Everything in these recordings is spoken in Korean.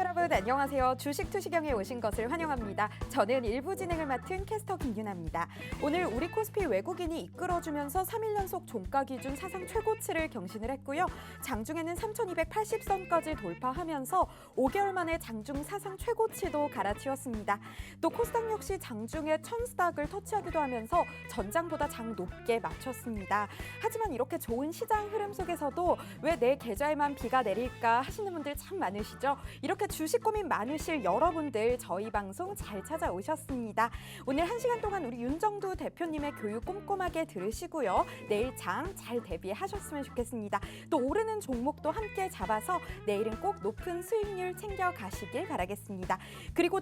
여러분 안녕하세요. 주식 투시경에 오신 것을 환영합니다. 저는 일부 진행을 맡은 캐스터 김윤아입니다. 오늘 우리 코스피 외국인이 이끌어주면서 3일 연속 종가 기준 사상 최고치를 경신을 했고요. 장중에는 3,280선까지 돌파하면서 5개월 만에 장중 사상 최고치도 갈아치웠습니다. 또 코스닥 역시 장중에 1000스닥을 터치하기도 하면서 전장보다 장 높게 마쳤습니다. 하지만 이렇게 좋은 시장 흐름 속에서도 왜 내 계좌에만 비가 내릴까 하시는 분들 참 많으시죠? 이렇게 주식 고민 많으실 여러분들 저희 방송 잘 찾아오셨습니다. 오늘 1시간 동안 우리 윤정두 대표님의 교육 꼼꼼하게 들으시고요. 내일 장 잘 대비하셨으면 좋겠습니다. 또 오르는 종목도 함께 잡아서 내일은 꼭 높은 수익률 챙겨가시길 바라겠습니다. 그리고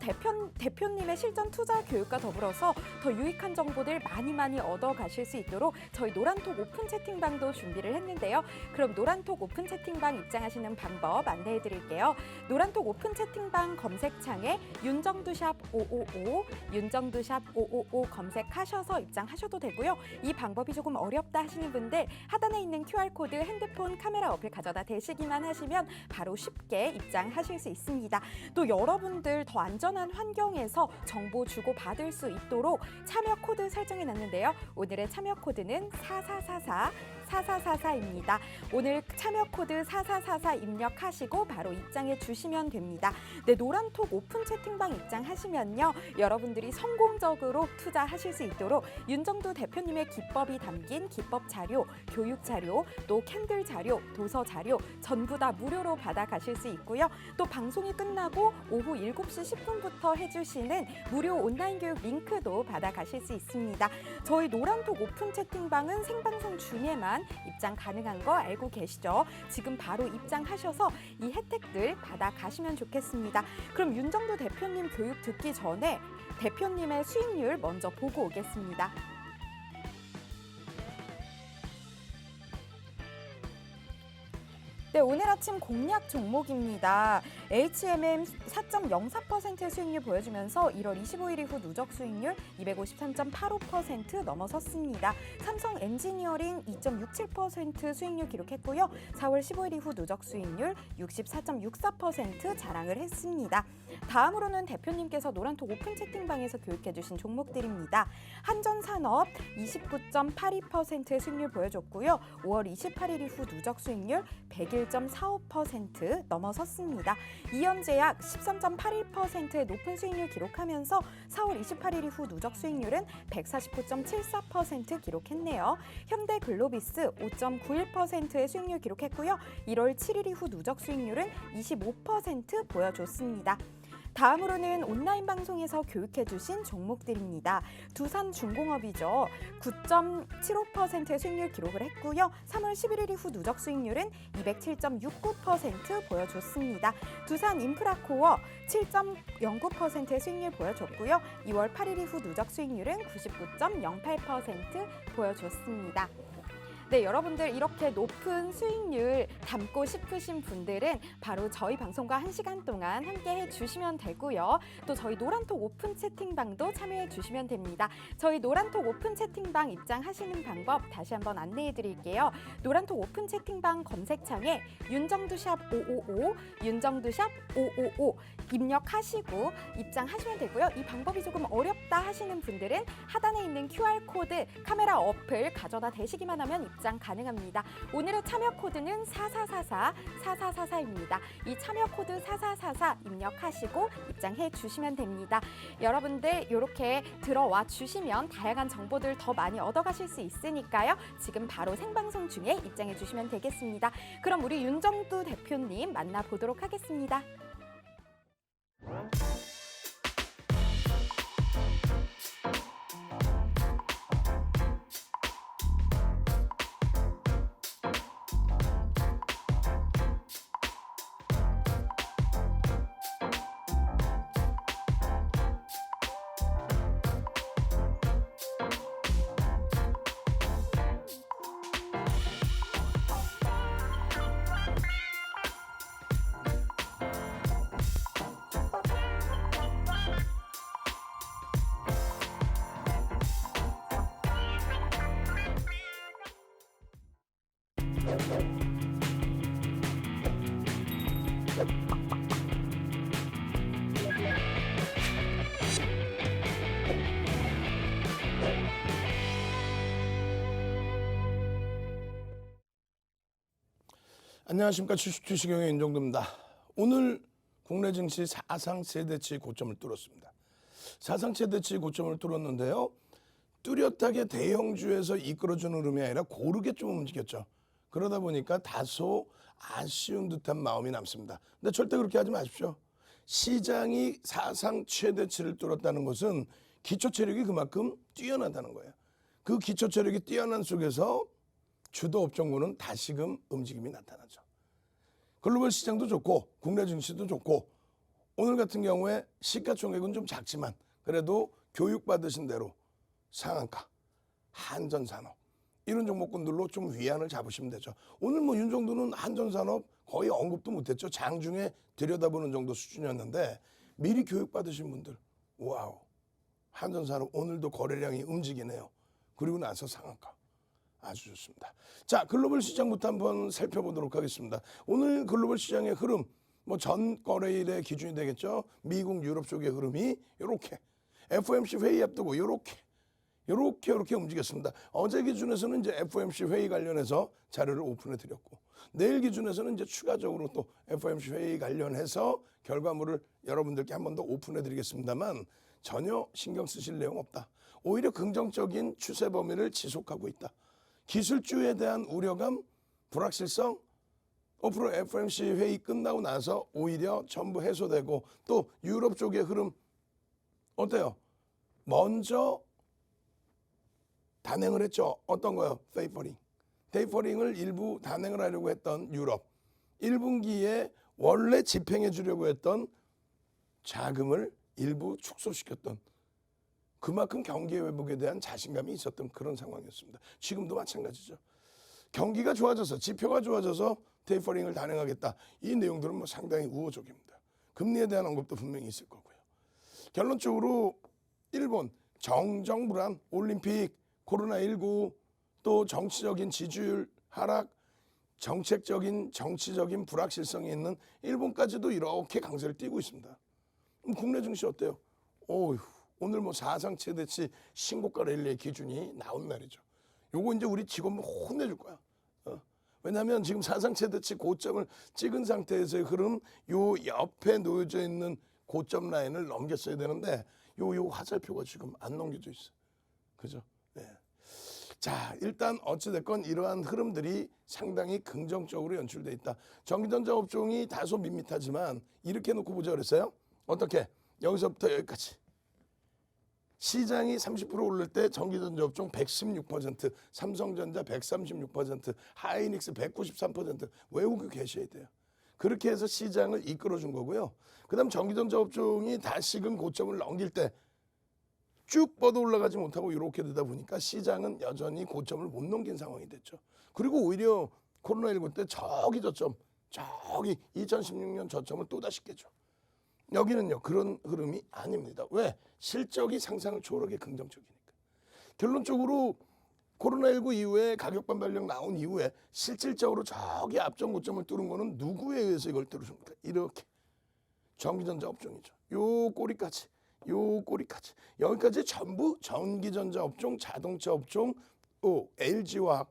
대표님의 실전 투자 교육과 더불어서 더 유익한 정보들 많이 얻어가실 수 있도록 저희 노란톡 오픈 채팅방도 준비를 했는데요. 그럼 노란톡 오픈 채팅방 입장하시는 방법 안내해드릴게요. 노란톡 오픈 채팅방 검색창에 윤정두샵 555, 윤정두샵 555 검색하셔서 입장하셔도 되고요. 이 방법이 조금 어렵다 하시는 분들 하단에 있는 QR코드 핸드폰 카메라 어플 가져다 대시기만 하시면 바로 쉽게 입장하실 수 있습니다. 또 여러분들 더 안전한 환경에서 정보 주고받을 수 있도록 참여 코드 설정해 놨는데요. 오늘의 참여 코드는 4444입니다. 오늘 참여 코드 4444 입력하시고 바로 입장해 주시면 됩니다. 네, 노란톡 오픈 채팅방 입장하시면요. 여러분들이 성공적으로 투자하실 수 있도록 윤정두 대표님의 기법이 담긴 기법 자료, 교육 자료, 또 캔들 자료, 도서 자료 전부 다 무료로 받아가실 수 있고요. 또 방송이 끝나고 오후 7시 10분부터 해주시는 무료 온라인 교육 링크도 받아가실 수 있습니다. 저희 노란톡 오픈 채팅방은 생방송 중에만 입장 가능한 거 알고 계시죠? 지금 바로 입장하셔서 이 혜택들 받아가시면 좋겠습니다. 그럼 윤정두 대표님 교육 듣기 전에 대표님의 수익률 먼저 보고 오겠습니다. 네, 오늘 아침 공략 종목입니다. HMM 4.04% 수익률 보여주면서 1월 25일 이후 누적 수익률 253.85% 넘어섰습니다. 삼성 엔지니어링 2.67% 수익률 기록했고요. 4월 15일 이후 누적 수익률 64.64% 자랑을 했습니다. 다음으로는 대표님께서 노란톡 오픈 채팅방에서 교육해주신 종목들입니다. 한전산업 29.82%의 수익률 보여줬고요. 5월 28일 이후 누적 수익률 101.45% 넘어섰습니다. 이현제약 13.81%의 높은 수익률 기록하면서 4월 28일 이후 누적 수익률은 149.74% 기록했네요. 현대글로비스 5.91%의 수익률 기록했고요. 1월 7일 이후 누적 수익률은 25% 보여줬습니다. 다음으로는 온라인 방송에서 교육해주신 종목들입니다. 두산중공업이죠. 9.75%의 수익률 기록을 했고요. 3월 11일 이후 누적 수익률은 207.69% 보여줬습니다. 두산인프라코어 7.09%의 수익률 보여줬고요. 2월 8일 이후 누적 수익률은 99.08% 보여줬습니다. 네, 여러분들 이렇게 높은 수익률 담고 싶으신 분들은 바로 저희 방송과 1시간 동안 함께 해주시면 되고요. 또 저희 노란톡 오픈 채팅방도 참여해 주시면 됩니다. 저희 노란톡 오픈 채팅방 입장하시는 방법 다시 한번 안내해 드릴게요. 노란톡 오픈 채팅방 검색창에 윤정두샵 555, 윤정두샵 555 입력하시고 입장하시면 되고요. 이 방법이 조금 어렵다 하시는 분들은 하단에 있는 QR코드 카메라 어플 가져다 대시기만 하면 입장 가능합니다. 오늘의 참여 코드는 4444입니다. 이 참여 코드 4444 입력하시고 입장해 주시면 됩니다. 여러분들 이렇게 들어와 주시면 다양한 정보들 더 많이 얻어가실 수 있으니까요. 지금 바로 생방송 중에 입장해 주시면 되겠습니다. 그럼 우리 윤정두 대표님 만나보도록 하겠습니다. 안녕하십니까. 주식경의 윤정도입니다. 오늘 국내 증시 사상 최대치 고점을 뚫었습니다. 사상 최대치 고점을 뚫었는데요. 뚜렷하게 대형주에서 이끌어주는 흐름이 아니라 고르게 좀 움직였죠. 그러다 보니까 다소 아쉬운 듯한 마음이 남습니다. 근데 절대 그렇게 하지 마십시오. 시장이 사상 최대치를 뚫었다는 것은 기초 체력이 그만큼 뛰어나다는 거예요. 그 기초 체력이 뛰어난 속에서 주도 업종군은 다시금 움직임이 나타나죠. 글로벌 시장도 좋고 국내 증시도 좋고 오늘 같은 경우에 시가총액은 좀 작지만 그래도 교육받으신 대로 상한가, 한전산업 이런 종목군들로 좀 위안을 잡으시면 되죠. 오늘 뭐 윤정도는 한전산업 거의 언급도 못했죠. 장중에 들여다보는 정도 수준이었는데 미리 교육받으신 분들 와우, 한전산업 오늘도 거래량이 움직이네요. 그리고 나서 상한가. 아주 좋습니다. 자, 글로벌 시장부터 한번 살펴보도록 하겠습니다. 오늘 글로벌 시장의 흐름, 뭐 전 거래일의 기준이 되겠죠. 미국, 유럽 쪽의 흐름이 이렇게 FOMC 회의 앞두고 이렇게 움직였습니다. 어제 기준에서는 이제 FOMC 회의 관련해서 자료를 오픈해 드렸고 내일 기준에서는 이제 추가적으로 또 FOMC 회의 관련해서 결과물을 여러분들께 한 번 더 오픈해 드리겠습니다만 전혀 신경 쓰실 내용 없다. 오히려 긍정적인 추세 범위를 지속하고 있다. 기술주에 대한 우려감, 불확실성, 앞으로 FOMC 회의 끝나고 나서 오히려 전부 해소되고 또 유럽 쪽의 흐름 어때요? 먼저 단행을 했죠. 어떤 거요? 테이퍼링을 일부 단행을 하려고 했던 유럽. 1분기에 원래 집행해 주려고 했던 자금을 일부 축소시켰던 그만큼 경기 회복에 대한 자신감이 있었던 그런 상황이었습니다. 지금도 마찬가지죠. 경기가 좋아져서 지표가 좋아져서 테이퍼링을 단행하겠다. 이 내용들은 뭐 상당히 우호적입니다. 금리에 대한 언급도 분명히 있을 거고요. 결론적으로 일본 정정불안, 올림픽, 코로나19 또 정치적인 지지율 하락, 정치적인 불확실성이 있는 일본까지도 이렇게 강세를 띠고 있습니다. 국내 증시 어때요? 오늘 뭐 사상 최대치 신고가 랠리의 기준이 나온 날이죠. 요거 이제 우리 직원들 혼내줄 거야. 왜냐하면 지금 사상 최대치 고점을 찍은 상태에서의 흐름, 요 옆에 놓여져 있는 고점 라인을 넘겼어야 되는데 요 화살표가 지금 안 넘겨져 있어. 그죠? 네. 자, 일단 어찌됐건 이러한 흐름들이 상당히 긍정적으로 연출돼 있다. 전기전자 업종이 다소 밋밋하지만 이렇게 놓고 보자 그랬어요. 어떻게? 여기서부터 여기까지. 시장이 30% 오를 때 전기전자 업종 116%, 삼성전자 136%, 하이닉스 193% 외우고 계셔야 돼요. 그렇게 해서 시장을 이끌어준 거고요. 그 다음 전기전자 업종이 다시금 고점을 넘길 때 쭉 뻗어 올라가지 못하고 이렇게 되다 보니까 시장은 여전히 고점을 못 넘긴 상황이 됐죠. 그리고 오히려 코로나19 때 저기 2016년 저점을 또다시 깨죠. 여기는요 그런 흐름이 아닙니다. 왜? 실적이 상상을 초월하게 긍정적이니까. 결론적으로 코로나19 이후에 가격 반발력 나온 이후에 실질적으로 저기 앞전 고점을 뚫은 거는 누구에 의해서 이걸 뚫으십니까? 이렇게 전기전자 업종이죠. 요 꼬리까지 여기까지 전부 전기전자 업종, 자동차 업종, LG화학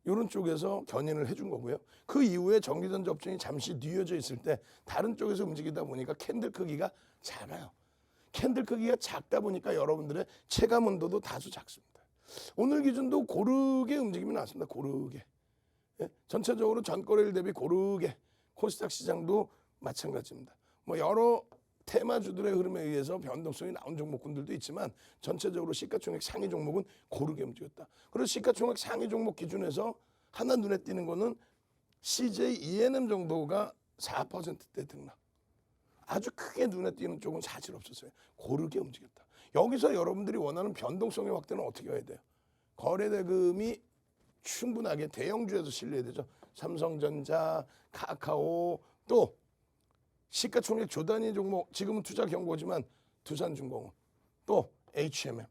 이런 쪽에서 견인을 해준 거고요. 그 이후에 전기전자 업종이 잠시 뉘어져 있을 때 다른 쪽에서 움직이다 보니까 캔들 크기가 작아요. 캔들 크기가 작다 보니까 여러분들의 체감 온도도 다소 작습니다. 오늘 기준도 고르게 움직임이 나왔습니다. 고르게. 예? 전체적으로 전거래일 대비 고르게. 코스닥 시장도 마찬가지입니다. 뭐 여러 테마주들의 흐름에 의해서 변동성이 나온 종목군들도 있지만 전체적으로 시가총액 상위 종목은 고르게 움직였다. 그리고 시가총액 상위 종목 기준에서 하나 눈에 띄는 거는 CJ ENM 정도가 4%대 등락. 아주 크게 눈에 띄는 쪽은 사실 없었어요. 고르게 움직였다. 여기서 여러분들이 원하는 변동성의 확대는 어떻게 해야 돼요? 거래대금이 충분하게 대형주에서 실려야 되죠. 삼성전자, 카카오 또 시가총액 조단위 종목, 지금은 투자 경고지만 두산중공업, 또 HMM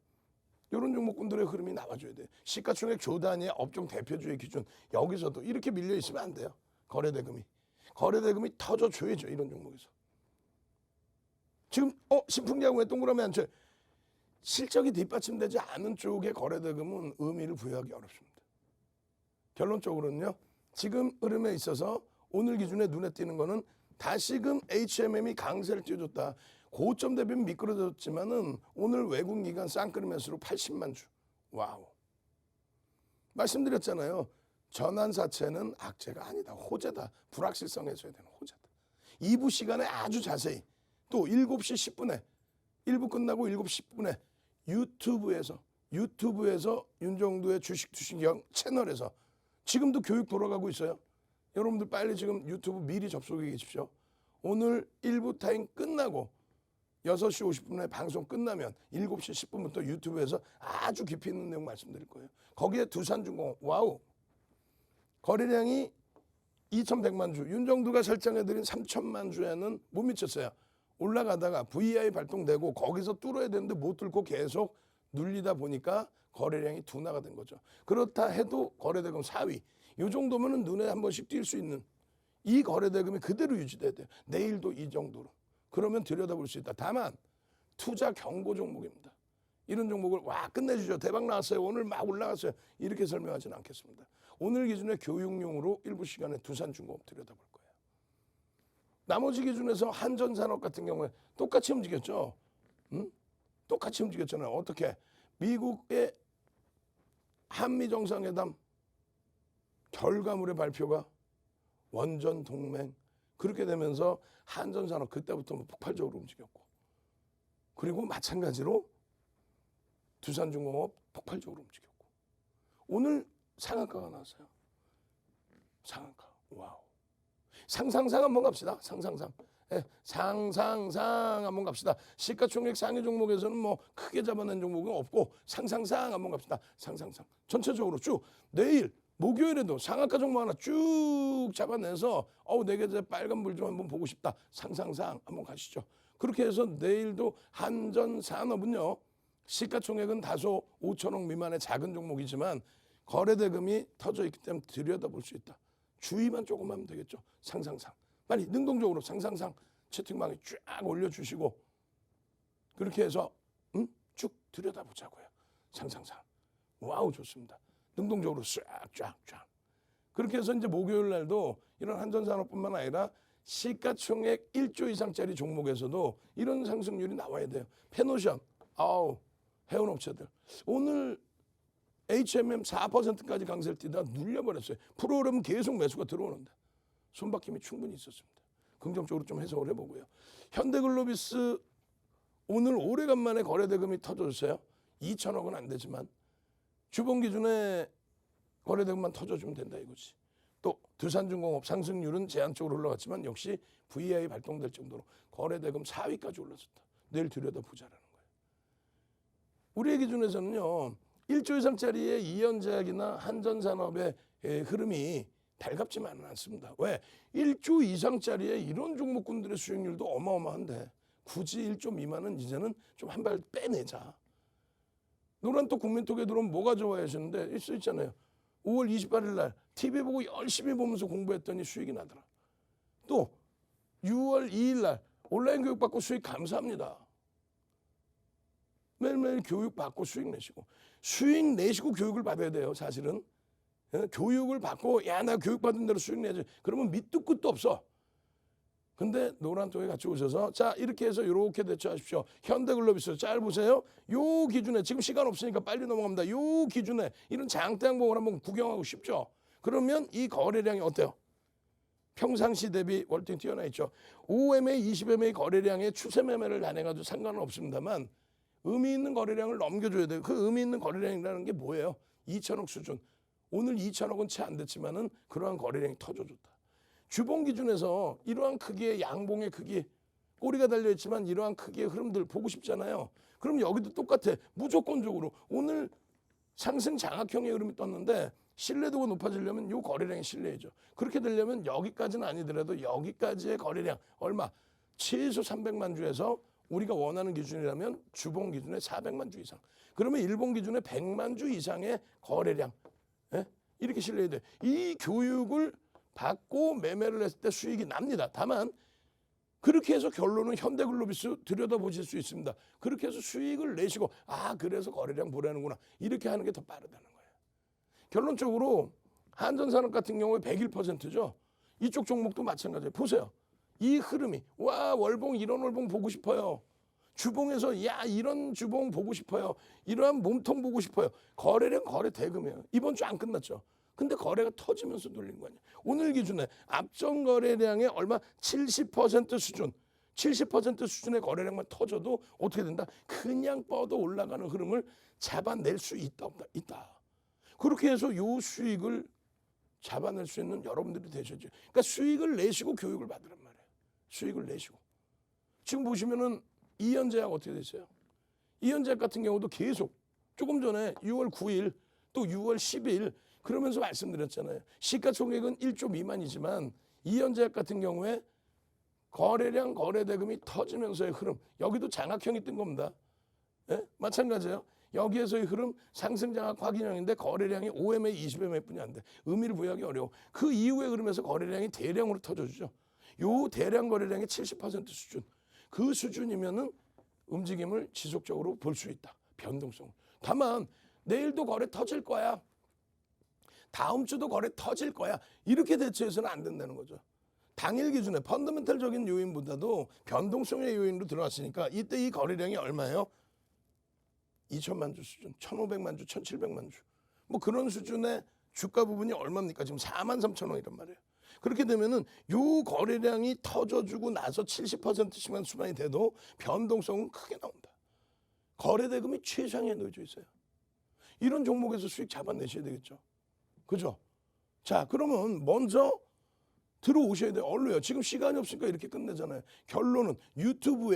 이런 종목군들의 흐름이 나와줘야 돼요. 시가총액 조단위의 업종 대표주의 기준 여기서도 이렇게 밀려 있으면 안 돼요. 거래대금이 터져줘야죠. 이런 종목에서. 지금 신풍기하고 왜 동그라미 안 쳐요? 실적이 뒷받침되지 않은 쪽의 거래대금은 의미를 부여하기 어렵습니다. 결론적으로는요. 지금 흐름에 있어서 오늘 기준에 눈에 띄는 거는 다시금 HMM이 강세를 띄워줬다. 고점 대비는 미끄러졌지만은 오늘 외국 기관 쌍끌이 매수로 80만 주. 와우. 말씀드렸잖아요. 전환사채는 악재가 아니다. 호재다. 불확실성 해소해야 되는 호재다. 2부 시간에 아주 자세히 또 7시 10분에 1부 끝나고 7시 10분에 유튜브에서 윤정두의 주식투신경 채널에서 지금도 교육 돌아가고 있어요. 여러분들 빨리 지금 유튜브 미리 접속해 계십시오. 오늘 1부 타임 끝나고 6시 50분에 방송 끝나면 7시 10분부터 유튜브에서 아주 깊이 있는 내용 말씀드릴 거예요. 거기에 두산중공업 와우. 거래량이 2,100만 주. 윤정두가 설정해드린 3,000만 주에는 못 미쳤어요. 올라가다가 VI 발동되고 거기서 뚫어야 되는데 못 뚫고 계속 눌리다 보니까 거래량이 둔화가 된 거죠. 그렇다 해도 거래대금 4위. 이 정도면은 눈에 한 번씩 띌 수 있는 이 거래대금이 그대로 유지돼야 돼요. 내일도 이 정도로. 그러면 들여다볼 수 있다. 다만 투자 경고 종목입니다. 이런 종목을 와 끝내주죠. 대박 나왔어요. 오늘 막 올라갔어요. 이렇게 설명하지는 않겠습니다. 오늘 기준에 교육용으로 일부 시간에 두산중공업 들여다볼 거예요. 나머지 기준에서 한전산업 같은 경우에 똑같이 움직였죠. 응? 똑같이 움직였잖아요. 어떻게? 미국의 한미정상회담 결과물의 발표가 원전 동맹 그렇게 되면서 한전산업 그때부터 폭발적으로 움직였고 그리고 마찬가지로 두산중공업 폭발적으로 움직였고 오늘 상한가가 나왔어요. 상한가. 와우. 상상상 한번 갑시다. 상상상. 예, 상상상 한번 갑시다. 시가총액 상위 종목에서는 뭐 크게 잡아낸 종목은 없고 상상상 한번 갑시다. 상상상. 전체적으로 쭉 내일 목요일에도 상한가 종목 하나 쭉 잡아내서 내게 이제 빨간불 좀 한번 보고 싶다. 상상상 한번 가시죠. 그렇게 해서 내일도 한전산업은요. 시가총액은 다소 5천억 미만의 작은 종목이지만 거래대금이 터져 있기 때문에 들여다볼 수 있다. 주의만 조금 하면 되겠죠. 상상상. 빨리 능동적으로 상상상 채팅방에 쫙 올려주시고 그렇게 해서 쭉 들여다보자고요. 상상상. 와우 좋습니다. 능동적으로 쫙쫙쫙. 그렇게 해서 이제 목요일 날도 이런 한전산업뿐만 아니라 시가총액 1조 이상짜리 종목에서도 이런 상승률이 나와야 돼요. 페노션, 해운업체들. 오늘 HMM 4%까지 강세를 띄다 눌려버렸어요. 프로그램은 계속 매수가 들어오는데 손바뀜이 충분히 있었습니다. 긍정적으로 좀 해석을 해보고요. 현대글로비스 오늘 오래간만에 거래대금이 터졌어요. 2천억은 안 되지만 주봉 기준에 거래대금만 터져주면 된다 이거지. 또 두산중공업 상승률은 제한적으로 올라갔지만 역시 VI 발동될 정도로 거래대금 4위까지 올랐었다. 내일 들여다보자라는 거예요. 우리의 기준에서는요. 1조 이상짜리의 이연제약이나 한전산업의 흐름이 달갑지만은 않습니다. 왜? 1조 이상짜리의 이런 종목군들의 수익률도 어마어마한데 굳이 1조 미만은 이제는 좀 한 발 빼내자. 노란톡 국민톡에 들어오면 뭐가 좋아요 하시는데 있잖아요. 5월 28일 날 TV 보고 열심히 보면서 공부했더니 수익이 나더라. 또 6월 2일 날 온라인 교육 받고 수익 감사합니다. 매일매일 교육 받고 수익 내시고 교육을 받아야 돼요. 사실은 교육을 받고 나 교육 받은 대로 수익 내야지. 그러면 밑도 끝도 없어. 근데 노란통에 같이 오셔서 자 이렇게 해서 이렇게 대처하십시오. 현대글로비스 잘 보세요. 요 기준에 지금 시간 없으니까 빨리 넘어갑니다. 요 기준에 이런 장대 항목을 한번 구경하고 싶죠. 그러면 이 거래량이 어때요? 평상시 대비 월등 뛰어나 있죠. 5MA, 20MA 거래량의 추세 매매를 단행해도 상관은 없습니다만 의미 있는 거래량을 넘겨줘야 돼요. 그 의미 있는 거래량이라는 게 뭐예요? 2천억 수준. 오늘 2천억은 채 안 됐지만은 그러한 거래량이 터져줬다. 주봉 기준에서 이러한 크기의 양봉의 크기, 꼬리가 달려있지만 이러한 크기의 흐름들 보고 싶잖아요. 그럼 여기도 똑같아. 무조건적으로 오늘 상승 장악형의 흐름이 떴는데 신뢰도가 높아지려면 이 거래량이 신뢰이죠. 그렇게 되려면 여기까지는 아니더라도 여기까지의 거래량 얼마? 최소 300만 주에서 우리가 원하는 기준이라면 주봉 기준에 400만 주 이상. 그러면 일본 기준에 100만 주 이상의 거래량. 이렇게 신뢰해야 돼. 이 교육을 받고 매매를 했을 때 수익이 납니다. 다만 그렇게 해서 결론은 현대글로비스 들여다보실 수 있습니다. 그렇게 해서 수익을 내시고 그래서 거래량 보라는구나. 이렇게 하는 게 더 빠르다는 거예요. 결론적으로 한전산업 같은 경우에 101%죠. 이쪽 종목도 마찬가지예요. 보세요. 이 흐름이 와 월봉 이런 월봉 보고 싶어요. 주봉에서 야 이런 주봉 보고 싶어요. 이러한 몸통 보고 싶어요. 거래량 거래 대금이에요. 이번 주 안 끝났죠. 근데 거래가 터지면서 돌리는 거 아니에요. 오늘 기준에 앞전 거래량의 얼마 70% 수준 70% 수준의 거래량만 터져도 어떻게 된다? 그냥 뻗어 올라가는 흐름을 잡아낼 수 있다 없다? 있다. 그렇게 해서 요 수익을 잡아낼 수 있는 여러분들이 되셔야죠. 그러니까 수익을 내시고 교육을 받으란 말이에요. 수익을 내시고. 지금 보시면은 이현제약 어떻게 됐어요? 이현제약 같은 경우도 계속 조금 전에 6월 9일 또 6월 10일 그러면서 말씀드렸잖아요. 시가총액은 1조 미만이지만 이현제약 같은 경우에 거래량 거래대금이 터지면서의 흐름 여기도 장악형이 뜬 겁니다. 예? 마찬가지예요. 여기에서의 흐름 상승 장악 확인형인데 거래량이 5MA, 20MA 뿐이 안 돼. 의미를 부여하기 어려워. 그 이후의 흐름에서 거래량이 대량으로 터져주죠. 요 대량 거래량의 70% 수준. 그 수준이면은 움직임을 지속적으로 볼 수 있다. 변동성. 다만 내일도 거래 터질 거야. 다음 주도 거래 터질 거야. 이렇게 대처해서는 안 된다는 거죠. 당일 기준에 펀더멘탈적인 요인보다도 변동성의 요인으로 들어왔으니까 이때 이 거래량이 얼마예요? 2천만 주 수준, 1,500만 주, 1,700만 주. 뭐 그런 수준의 주가 부분이 얼마입니까? 지금 43,000원이란 말이에요. 그렇게 되면은 요 거래량이 터져주고 나서 70%씩만 수반이 돼도 변동성은 크게 나온다. 거래대금이 최상위에 놓여져 있어요. 이런 종목에서 수익 잡아내셔야 되겠죠. 그죠? 자, 그러면 먼저 들어오셔야 돼요. 얼른요. 지금 시간이 없으니까 이렇게 끝내잖아요. 결론은 유튜브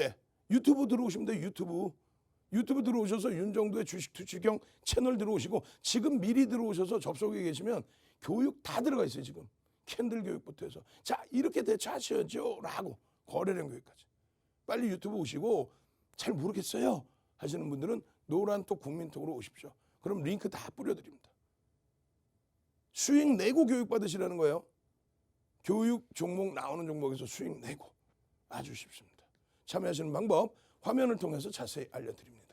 들어오시면 돼요. 유튜브 들어오셔서 윤정도의 주식 투자경 채널 들어오시고 지금 미리 들어오셔서 접속해 계시면 교육 다 들어가 있어요. 지금 캔들 교육부터 해서 자 이렇게 대처하셔야죠 라고 거래량 교육까지 빨리 유튜브 오시고 잘 모르겠어요 하시는 분들은 노란톡 국민톡으로 오십시오. 그럼 링크 다 뿌려드립니다. 수익 내고 교육 받으시라는 거예요. 교육 종목 나오는 종목에서 수익 내고 아주 쉽습니다. 참여하시는 방법 화면을 통해서 자세히 알려드립니다.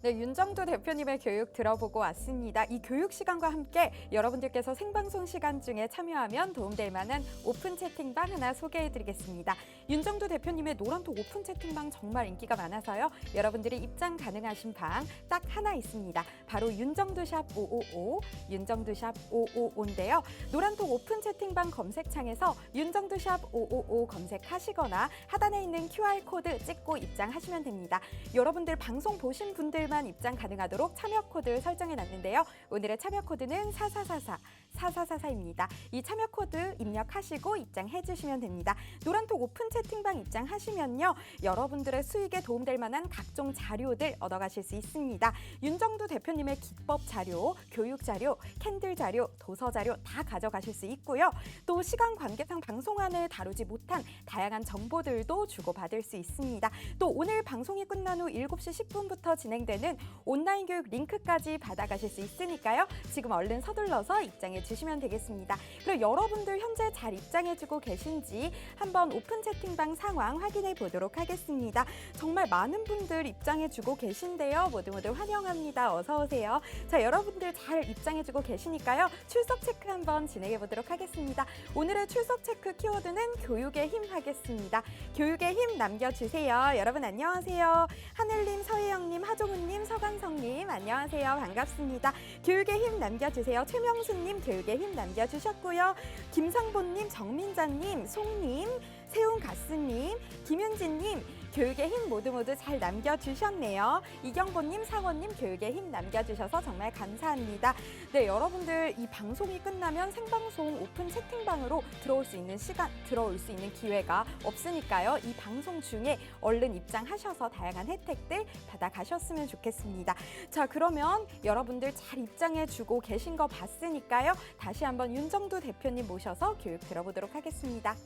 네, 윤정도 대표님의 교육 들어보고 왔습니다. 이 교육 시간과 함께 여러분들께서 생방송 시간 중에 참여하면 도움될 만한 오픈 채팅방 하나 소개해드리겠습니다. 윤정도 대표님의 노란톡 오픈 채팅방 정말 인기가 많아서요. 여러분들이 입장 가능하신 방 딱 하나 있습니다. 바로 윤정도샵 555, 윤정도샵 555인데요. 노란톡 오픈 채팅방 검색창에서 윤정도샵 555 검색하시거나 하단에 있는 QR코드 찍고 입장하시면 됩니다. 여러분들 방송 보신 분들 만 입장 가능하도록 참여 코드 설정해 놨는데요. 오늘의 참여 코드는 4444입니다. 이 참여 코드 입력하시고 입장해 주시면 됩니다. 노란톡 오픈 채팅방 입장하시면요. 여러분들의 수익에 도움될 만한 각종 자료들 얻어가실 수 있습니다. 윤정도 대표님의 기법 자료, 교육 자료, 캔들 자료, 도서 자료 다 가져가실 수 있고요. 또 시간 관계상 방송 안에 다루지 못한 다양한 정보들도 주고받을 수 있습니다. 또 오늘 방송이 끝난 후 7시 10분부터 진행되는 온라인 교육 링크까지 받아가실 수 있으니까요. 지금 얼른 서둘러서 입장해 주시면 되겠습니다. 그리고 여러분들 현재 잘 입장해주고 계신지 한번 오픈 채팅방 상황 확인해 보도록 하겠습니다. 정말 많은 분들 입장해주고 계신데요. 모두 환영합니다. 어서 오세요. 자, 여러분들 잘 입장해주고 계시니까요. 출석 체크 한번 진행해 보도록 하겠습니다. 오늘의 출석 체크 키워드는 교육의 힘 하겠습니다. 교육의 힘 남겨주세요. 여러분 안녕하세요. 하늘님, 서혜영님, 하종훈님, 서강성님 안녕하세요. 반갑습니다. 교육의 힘 남겨주세요. 최명수님 교육의 힘 남겨주셨고요. 김성본님, 정민자님, 송님, 세운가스님, 김윤진님 교육의 힘 모두 잘 남겨주셨네요. 이경보님, 상원님 교육의 힘 남겨주셔서 정말 감사합니다. 네, 여러분들 이 방송이 끝나면 생방송 오픈 채팅방으로 들어올 수 있는 기회가 없으니까요. 이 방송 중에 얼른 입장하셔서 다양한 혜택들 받아가셨으면 좋겠습니다. 자, 그러면 여러분들 잘 입장해주고 계신 거 봤으니까요. 다시 한번 윤정도 대표님 모셔서 교육 들어보도록 하겠습니다.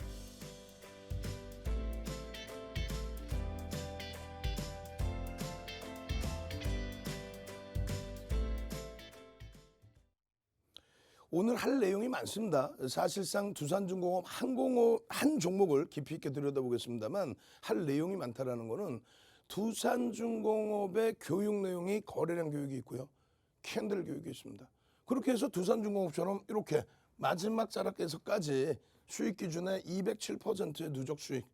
오늘 할 내용이 많습니다. 사실상 두산중공업 한 종목을 깊이 있게 들여다보겠습니다만 할 내용이 많다라는 거는 두산중공업의 교육 내용이 거래량 교육이 있고요. 캔들 교육이 있습니다. 그렇게 해서 두산중공업처럼 이렇게 마지막 자락에서까지 수익 기준의 207%의 누적 수익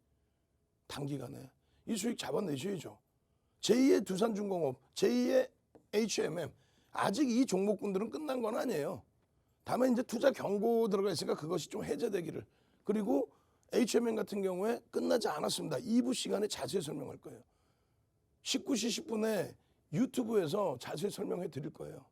단기간에 이 수익 잡아내셔야죠. 제2의 두산중공업, 제2의 HMM 아직 이 종목군들은 끝난 건 아니에요. 다만 이제 투자 경고 들어가 있으니까 그것이 좀 해제되기를. 그리고 HMM 같은 경우에 끝나지 않았습니다. 2부 시간에 자세히 설명할 거예요. 19시 10분에 유튜브에서 자세히 설명해 드릴 거예요.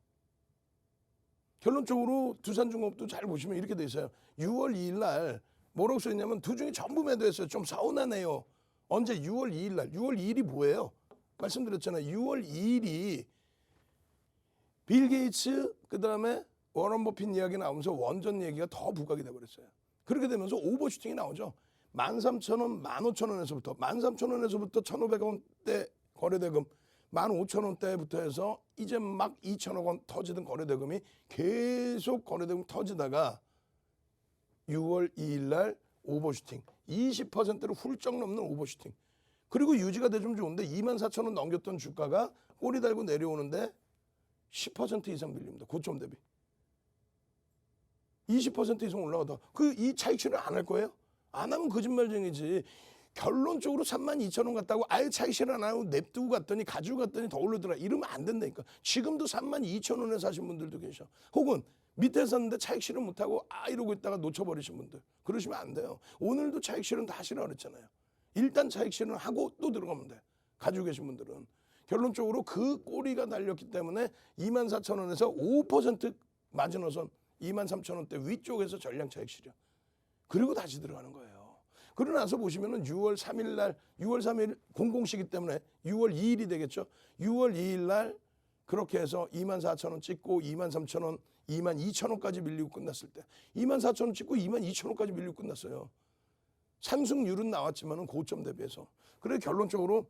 결론적으로 두산중공업도 잘 보시면 이렇게 돼 있어요. 6월 2일 날 뭐라고 써 있냐면 두중이 전부 매도했어요. 좀 서운하네요. 언제 6월 2일 날. 6월 2일이 뭐예요? 말씀드렸잖아요. 6월 2일이 빌 게이츠 그다음에 워런 버핏 이야기 나오면서 원전 얘기가 더 부각이 돼버렸어요. 그렇게 되면서 오버슈팅이 나오죠. 13,000원, 15,000원에서부터 13,000원에서부터 1,500원대 거래대금 15,000원대부터 해서 이제 막 2,000억 원 터지던 거래대금이 계속 거래대금 터지다가 6월 2일 날 오버슈팅 20%를 훌쩍 넘는 오버슈팅. 그리고 유지가 되면 좋은데 24,000원 넘겼던 주가가 꼬리 달고 내려오는데 10% 이상 밀립니다. 고점 대비. 20% 이상 올라가다. 이 차익실현 안 할 거예요? 안 하면 거짓말쟁이지. 결론적으로 32,000원 갔다고 아예 차익실현 안 하고 냅두고 갔더니 가지고 갔더니 더 올르더라. 이러면 안 된다니까. 지금도 32,000원에 사신 분들도 계셔. 혹은 밑에 샀는데 차익실현 못하고 이러고 있다가 놓쳐버리신 분들. 그러시면 안 돼요. 오늘도 차익실현 다 하시라 그랬잖아요. 일단 차익실현 하고 또 들어가면 돼. 가지고 계신 분들은. 결론적으로 그 꼬리가 달렸기 때문에 24,000원에서 5% 마지노선 23,000원대 위쪽에서 전량 차익 실현. 그리고 다시 들어가는 거예요. 그러고 나서 보시면은 6월 3일 날, 6월 3일 공공시기 때문에 6월 2일이 되겠죠. 6월 2일 날 그렇게 해서 24,000원 찍고 23,000원, 22,000원까지 밀리고 끝났을 때 24,000원 찍고 22,000원까지 밀리고 끝났어요. 상승률은 나왔지만은 고점 대비해서. 그래서 결론적으로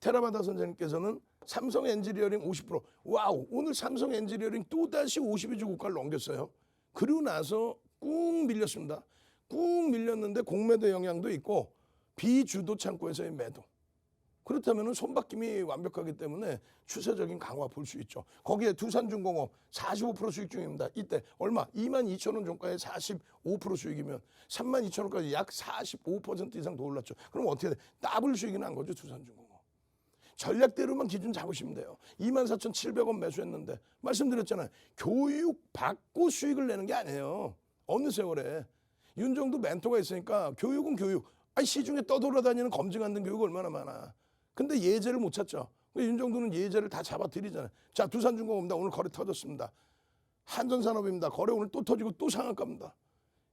테라바다 선생님께서는 삼성 엔지니어링 50%. 와우, 오늘 삼성 엔지니어링 또다시 52주 고가를 넘겼어요. 그리고 나서 꾹 밀렸습니다. 꾹 밀렸는데 공매도 영향도 있고 비주도 창고에서의 매도. 그렇다면 손바뀜이 완벽하기 때문에 추세적인 강화 볼 수 있죠. 거기에 두산중공업 45% 수익 중입니다. 이때 얼마? 22,000원 종가에 45% 수익이면 32,000원까지 약 45% 이상 더 올랐죠. 그럼 어떻게 돼? 더블 수익이 난 거죠, 두산중공업. 전략대로만 기준 잡으시면 돼요. 24,700원 매수했는데 말씀드렸잖아요. 교육 받고 수익을 내는 게 아니에요. 어느 세월에. 윤정도 멘토가 있으니까 교육은 교육. 시중에 떠돌아다니는 검증 안 된 교육 얼마나 많아. 근데 예제를 못 찾죠. 윤정도는 예제를 다 잡아드리잖아요. 자, 두산중공업입니다. 오늘 거래 터졌습니다. 한전산업입니다. 거래 오늘 또 터지고 또 상한가입니다.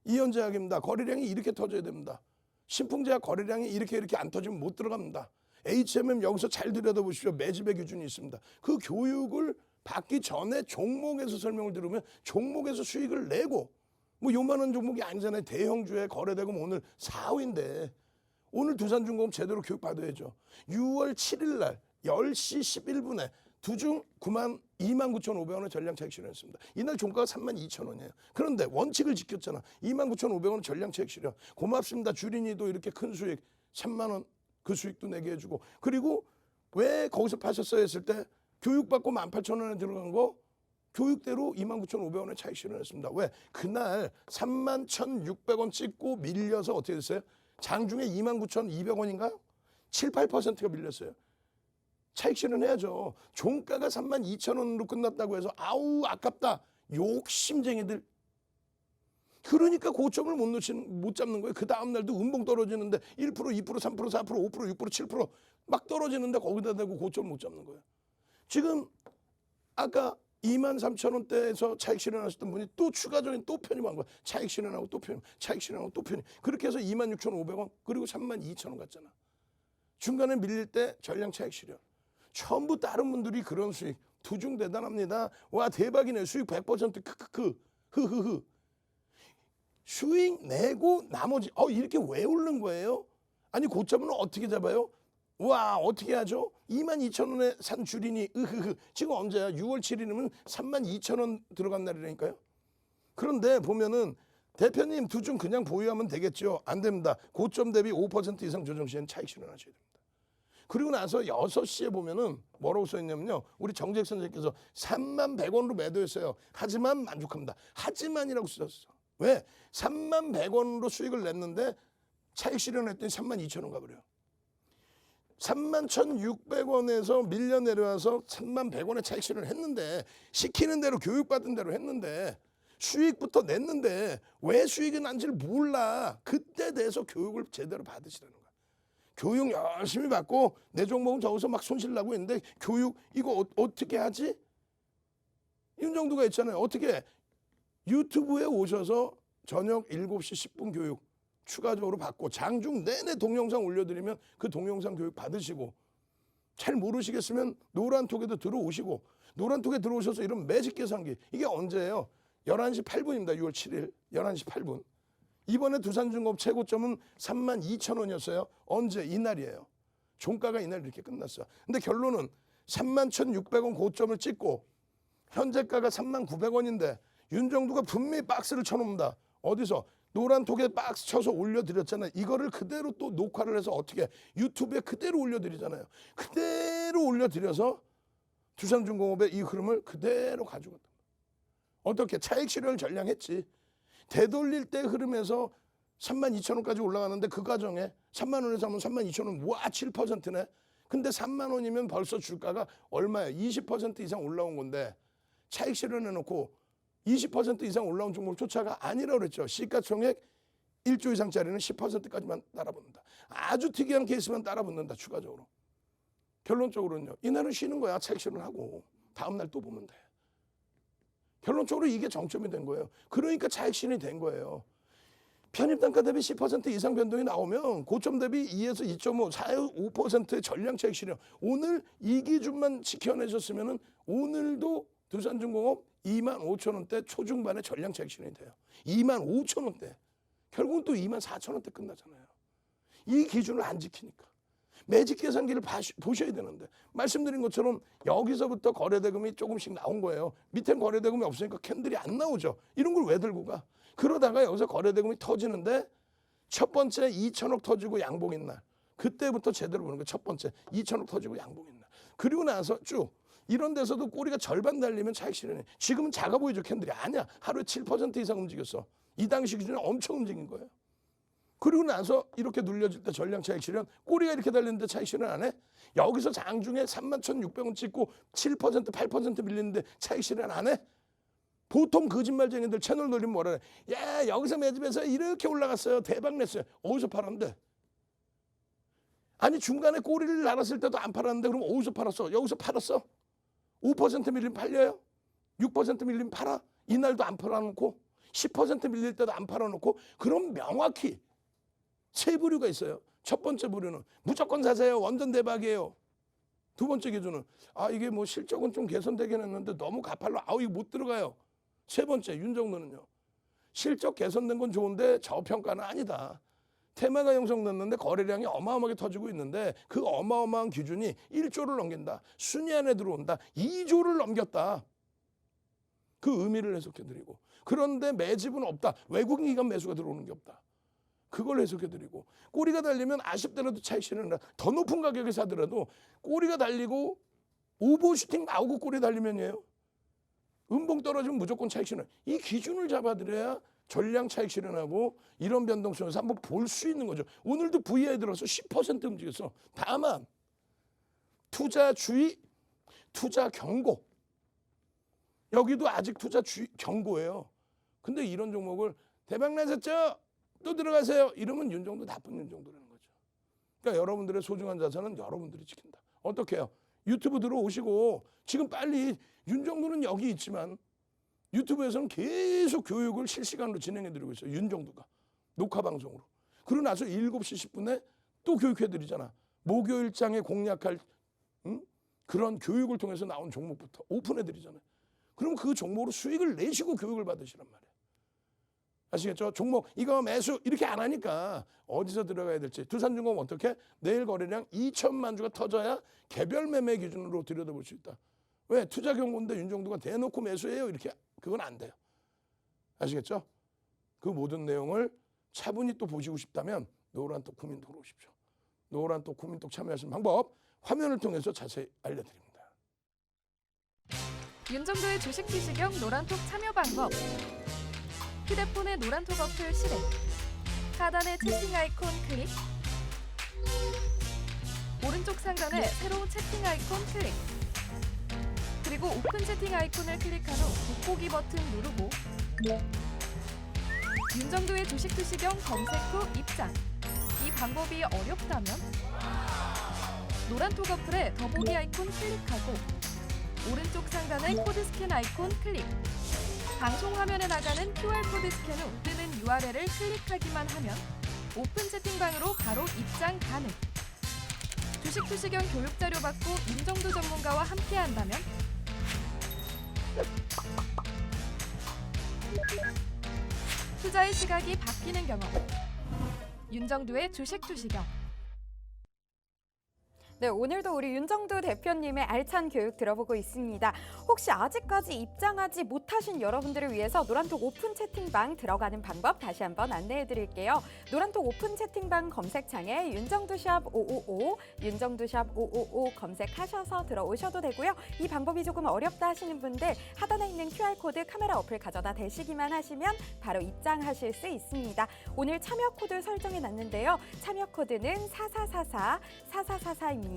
이현제약입니다. 거래량이 이렇게 터져야 됩니다. 신풍제약 거래량이 이렇게 안 터지면 못 들어갑니다. HMM 여기서 잘 들여다보십시오. 매집의 기준이 있습니다. 그 교육을 받기 전에 종목에서 설명을 들으면 종목에서 수익을 내고 뭐 요만한 종목이 아니잖아요. 대형주의 거래대금 오늘 4호인데 오늘 두산중공업 제대로 교육 받아야죠. 6월 7일 날 10시 11분에 두중 29,500원의 전량 차익 실현했습니다. 이날 종가가 32,000원이에요. 그런데 원칙을 지켰잖아. 29,500원 전량 차익 실현. 고맙습니다. 주린이도 이렇게 큰 수익 3만 원 그 수익도 내게 해주고. 그리고 왜 거기서 파셨어요 했을 때 교육받고 18,000원에 들어간 거 교육대로 29,500원에 차익 실현했습니다. 왜? 그날 31,600원 찍고 밀려서 어떻게 됐어요? 장중에 29,200원인가요? 7, 8%가 밀렸어요. 차익 실현해야죠. 종가가 32,000원으로 끝났다고 해서 아우 아깝다. 욕심쟁이들. 그러니까 고점을 못 잡는 거예요. 그 다음 날도 음봉 떨어지는데 1%, 2%, 3%, 4%, 5%, 6%, 7% 막 떨어지는데 거기다 대고 고점을 못 잡는 거예요. 지금 아까 23,000원대에서 차익 실현하셨던 분이 또 추가적인 또 편입한 거야. 차익 실현하고 또 편입, 차익 실현하고 또 편입. 그렇게 해서 26,500원 그리고 32,000원 갔잖아. 중간에 밀릴 때 전량 차익 실현. 전부 다른 분들이 그런 수익. 두중 대단합니다. 와 대박이네. 수익 100% 크크크 흐흐흐. 수익 내고 나머지 이렇게 왜 오른 거예요? 아니 고점은 어떻게 잡아요? 와 어떻게 하죠? 22,000원에 산 주린이 으흐흐. 지금 언제야? 6월 7일이면 32,000원 들어간 날이라니까요. 그런데 보면은 대표님 두중 그냥 보유하면 되겠죠? 안 됩니다. 고점 대비 5% 이상 조정 시에는 차익 실현하셔야 됩니다. 그리고 나서 6시에 보면은 뭐라고 써있냐면요. 우리 정재익 선생님께서 31,100원으로 매도했어요. 하지만 만족합니다. 하지만이라고 쓰셨어. 왜? 31,100원으로 수익을 냈는데 차익 실현했더니 32,000원 가버려요. 31,600원에서 밀려 내려와서 31,100원에 차익 실현을 했는데 시키는 대로 교육받은 대로 했는데 수익부터 냈는데 왜 수익이 난지를 몰라. 그때 돼서 교육을 제대로 받으시라는 거야. 교육 열심히 받고 내 종목은 저기서 막 손실나고 있는데 교육 이거 어떻게 하지? 윤정도가 있잖아요. 어떻게 유튜브에 오셔서 저녁 7시 10분 교육 추가적으로 받고 장중 내내 동영상 올려드리면 그 동영상 교육 받으시고 잘 모르시겠으면 노란톡에도 들어오시고 노란톡에 들어오셔서 이런 매직 계산기 이게 언제예요? 11시 8분입니다. 6월 7일 11시 8분. 이번에 두산중공업 최고점은 32,000원이었어요. 언제? 이날이에요. 종가가 이날 이렇게 끝났어요. 근데 결론은 31,600원 고점을 찍고 현재가가 39,900원인데 윤정두가 분명히 박스를 쳐놓습니다. 어디서? 노란톡에 박스 쳐서 올려드렸잖아요. 이거를 그대로 또 녹화를 해서 어떻게 유튜브에 그대로 올려드리잖아요. 그대로 올려드려서 두산중공업의 이 흐름을 그대로 가지고 왔다. 어떻게? 차익 실현을 전량했지. 되돌릴 때 흐름에서 32,000원까지 올라가는데 그 과정에 3만 원에서 하면 32,000원 와 7%네. 근데 3만 원이면 벌써 주가가 얼마예요? 20% 이상 올라온 건데 차익 실현해놓고 20% 이상 올라온 종목 쫓아가 아니라고 그랬죠. 시가총액 1조 이상짜리는 10%까지만 따라붙는다. 아주 특이한 케이스만 따라붙는다. 추가적으로. 결론적으로는요. 이날은 쉬는 거야. 차익 실현하고 다음 날 또 보면 돼. 결론적으로 이게 정점이 된 거예요. 그러니까 차익 실현이 된 거예요. 편입단가 대비 10% 이상 변동이 나오면 고점 대비 2에서 2.5, 4, 5%의 전량 차익 실현. 오늘 이 기준만 지켜내셨으면 오늘도 두산중공업 25,000원대 초중반의 전량 차익 실현이 돼요. 25,000원대. 결국은 또 24,000원대 끝나잖아요. 이 기준을 안 지키니까. 매직 계산기를 보셔야 되는데 말씀드린 것처럼 여기서부터 거래대금이 조금씩 나온 거예요. 밑엔 거래대금이 없으니까 캔들이 안 나오죠. 이런 걸 왜 들고 가? 그러다가 여기서 거래대금이 터지는데 첫 번째 2천억 터지고 양봉인 날. 그때부터 제대로 보는 거예요. 첫 번째 2천억 터지고 양봉인 날. 그리고 나서 쭉 이런 데서도 꼬리가 절반 달리면 차익 실현해. 지금은 작아 보이죠. 캔들이. 아니야. 하루에 7% 이상 움직였어. 이 당시 기준에 엄청 움직인 거예요. 그리고 나서 이렇게 눌려질 때 전량 차익 실현, 꼬리가 이렇게 달리는데 차익 실현 안 해? 여기서 장중에 31,600원 찍고 7%, 8% 밀리는데 차익 실현 안 해? 보통 거짓말쟁이들 채널 돌리면 뭐라 해? 야, 여기서 매집해서 이렇게 올라갔어요. 대박 냈어요. 어디서 팔았는데? 아니 중간에 꼬리를 날았을 때도 안 팔았는데 그럼 어디서 팔았어? 여기서 팔았어? 5% 밀리면 팔려요? 6% 밀리면 팔아? 이날도 안 팔아놓고 10% 밀릴 때도 안 팔아놓고 그럼 명확히 세 부류가 있어요. 첫 번째 부류는 무조건 사세요. 완전 대박이에요. 두 번째 기준은 아 이게 뭐 실적은 좀 개선되긴 했는데 너무 가팔로 아우 이거 못 들어가요. 세 번째 윤정도는요. 실적 개선된 건 좋은데 저평가는 아니다. 테마가 형성됐는데 거래량이 어마어마하게 터지고 있는데 그 어마어마한 기준이 1조를 넘긴다. 순위 안에 들어온다. 2조를 넘겼다. 그 의미를 해석해드리고 그런데 매집은 없다. 외국인 기관 매수가 들어오는 게 없다. 그걸 해석해드리고 꼬리가 달리면 아쉽더라도 차익 실현을 더 높은 가격에 사더라도 꼬리가 달리고 오버슈팅 나오고 꼬리 달리면이에요. 음봉 떨어지면 무조건 차익 실현. 이 기준을 잡아드려야 전량 차익 실현하고 이런 변동성에서 한번 볼 수 있는 거죠. 오늘도 VI 들어서 10% 움직였어. 다만 투자 주의, 투자 경고. 여기도 아직 투자 주의 경고예요. 근데 이런 종목을 대박 나셨죠? 또 들어가세요. 이러면 윤정도 나쁜 윤정도라는 거죠. 그러니까 여러분들의 소중한 자산은 여러분들이 지킨다. 어떻게 해요? 유튜브 들어오시고 지금 빨리 윤정도는 여기 있지만 유튜브에서는 계속 교육을 실시간으로 진행해드리고 있어요. 윤정도가. 녹화방송으로. 그러고 나서 7시 10분에 또 교육해드리잖아. 목요일장에 공략할 그런 교육을 통해서 나온 종목부터 오픈해드리잖아요. 그럼 그 종목으로 수익을 내시고 교육을 받으시란 말이에요. 아시겠죠? 종목 이거 매수 이렇게 안 하니까 어디서 들어가야 될지. 두산중공업 어떻게? 내일 거래량 2천만 주가 터져야 개별 매매 기준으로 들여다볼 수 있다. 왜? 투자 경고인데 윤정도가 대놓고 매수해요. 이렇게 그건 안 돼요. 아시겠죠? 그 모든 내용을 차분히 또 보시고 싶다면 노란 또 국민 들어오십시오. 노란톡, 국민톡 참여하시는 방법 화면을 통해서 자세히 알려드립니다. 윤정도의 주식 비시경 노란톡 참여 방법. 휴대폰의 노란톡 어플 실행. 하단의 채팅 아이콘 클릭. 오른쪽 상단에 새로운 채팅 아이콘 클릭. 그리고 오픈 채팅 아이콘을 클릭한 후 돋보기 버튼 누르고 윤정도의 주식 비시경 검색 후 입장. 이 방법이 어렵다면 노란톡 어플에 더보기 아이콘 클릭하고 오른쪽 상단의 코드 스캔 아이콘 클릭. 방송 화면에 나가는 QR코드 스캔 후 뜨는 URL을 클릭하기만 하면 오픈 채팅방으로 바로 입장 가능. 주식 투시경 교육 자료 받고 윤정도 전문가와 함께 한다면 투자의 시각이 바뀌는 경험. 윤정도의 주식 투시경. 네, 오늘도 우리 윤정도 대표님의 알찬 교육 들어보고 있습니다. 혹시 아직까지 입장하지 못하신 여러분들을 위해서 노란톡 오픈 채팅방 들어가는 방법 다시 한번 안내해 드릴게요. 노란톡 오픈 채팅방 검색창에 윤정도샵 555, 윤정도샵 555 검색하셔서 들어오셔도 되고요. 이 방법이 조금 어렵다 하시는 분들 하단에 있는 QR코드 카메라 어플 가져다 대시기만 하시면 바로 입장하실 수 있습니다. 오늘 참여 코드 설정해 놨는데요. 참여 코드는 4444-4444입니다.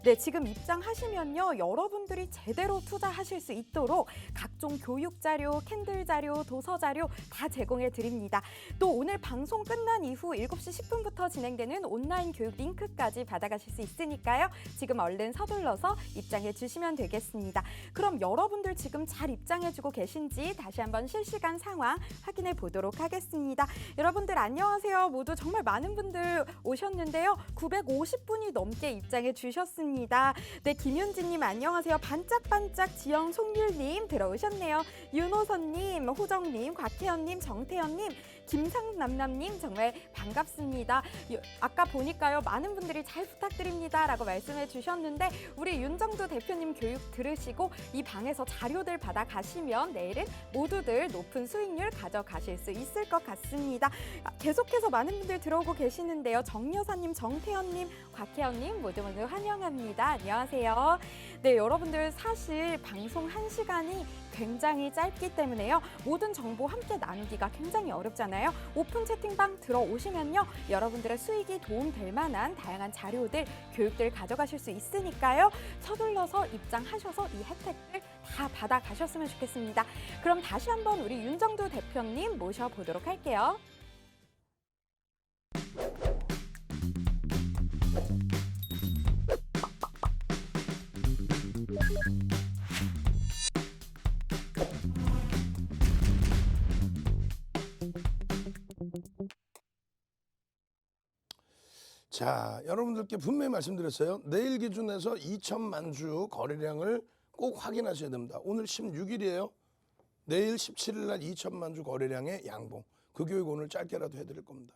네, 지금 입장하시면요. 여러분들이 제대로 투자하실 수 있도록 각종 교육 자료, 캔들 자료, 도서 자료 다 제공해 드립니다. 또 오늘 방송 끝난 이후 7시 10분부터 진행되는 온라인 교육 링크까지 받아가실 수 있으니까요. 지금 얼른 서둘러서 입장해 주시면 되겠습니다. 그럼 여러분들 지금 잘 입장해 주고 계신지 다시 한번 실시간 상황 확인해 보도록 하겠습니다. 여러분들 안녕하세요. 모두 정말 많은 분들 오셨는데요. 950분이 넘게 입장해 주셨습니다. 네, 김윤지님 안녕하세요. 반짝반짝 지영 송율님 들어오셨네요. 윤호선님, 호정님, 곽혜연님, 정태연님, 김상남남님 정말 반갑습니다. 아까 보니까요 많은 분들이 잘 부탁드립니다 라고 말씀해 주셨는데 우리 윤정도 대표님 교육 들으시고 이 방에서 자료들 받아 가시면 내일은 모두들 높은 수익률 가져가실 수 있을 것 같습니다. 계속해서 많은 분들 들어오고 계시는데요. 정여사님, 정태연님, 곽혜연님 모두 환영합니다. 안녕하세요. 네, 여러분들 사실 방송 1시간이 굉장히 짧기 때문에요. 모든 정보 함께 나누기가 굉장히 어렵잖아요. 오픈 채팅방 들어오시면요. 여러분들의 수익이 도움될 만한 다양한 자료들, 교육들 가져가실 수 있으니까요. 서둘러서 입장하셔서 이 혜택들 다 받아가셨으면 좋겠습니다. 그럼 다시 한번 우리 윤정도 대표님 모셔보도록 할게요. 자, 여러분들께 분명히 말씀드렸어요. 내일 기준에서 2천만 주 거래량을 꼭 확인하셔야 됩니다. 오늘 16일이에요. 내일 17일 날 2천만 주 거래량의 양봉. 그 교육 오늘 짧게라도 해드릴 겁니다.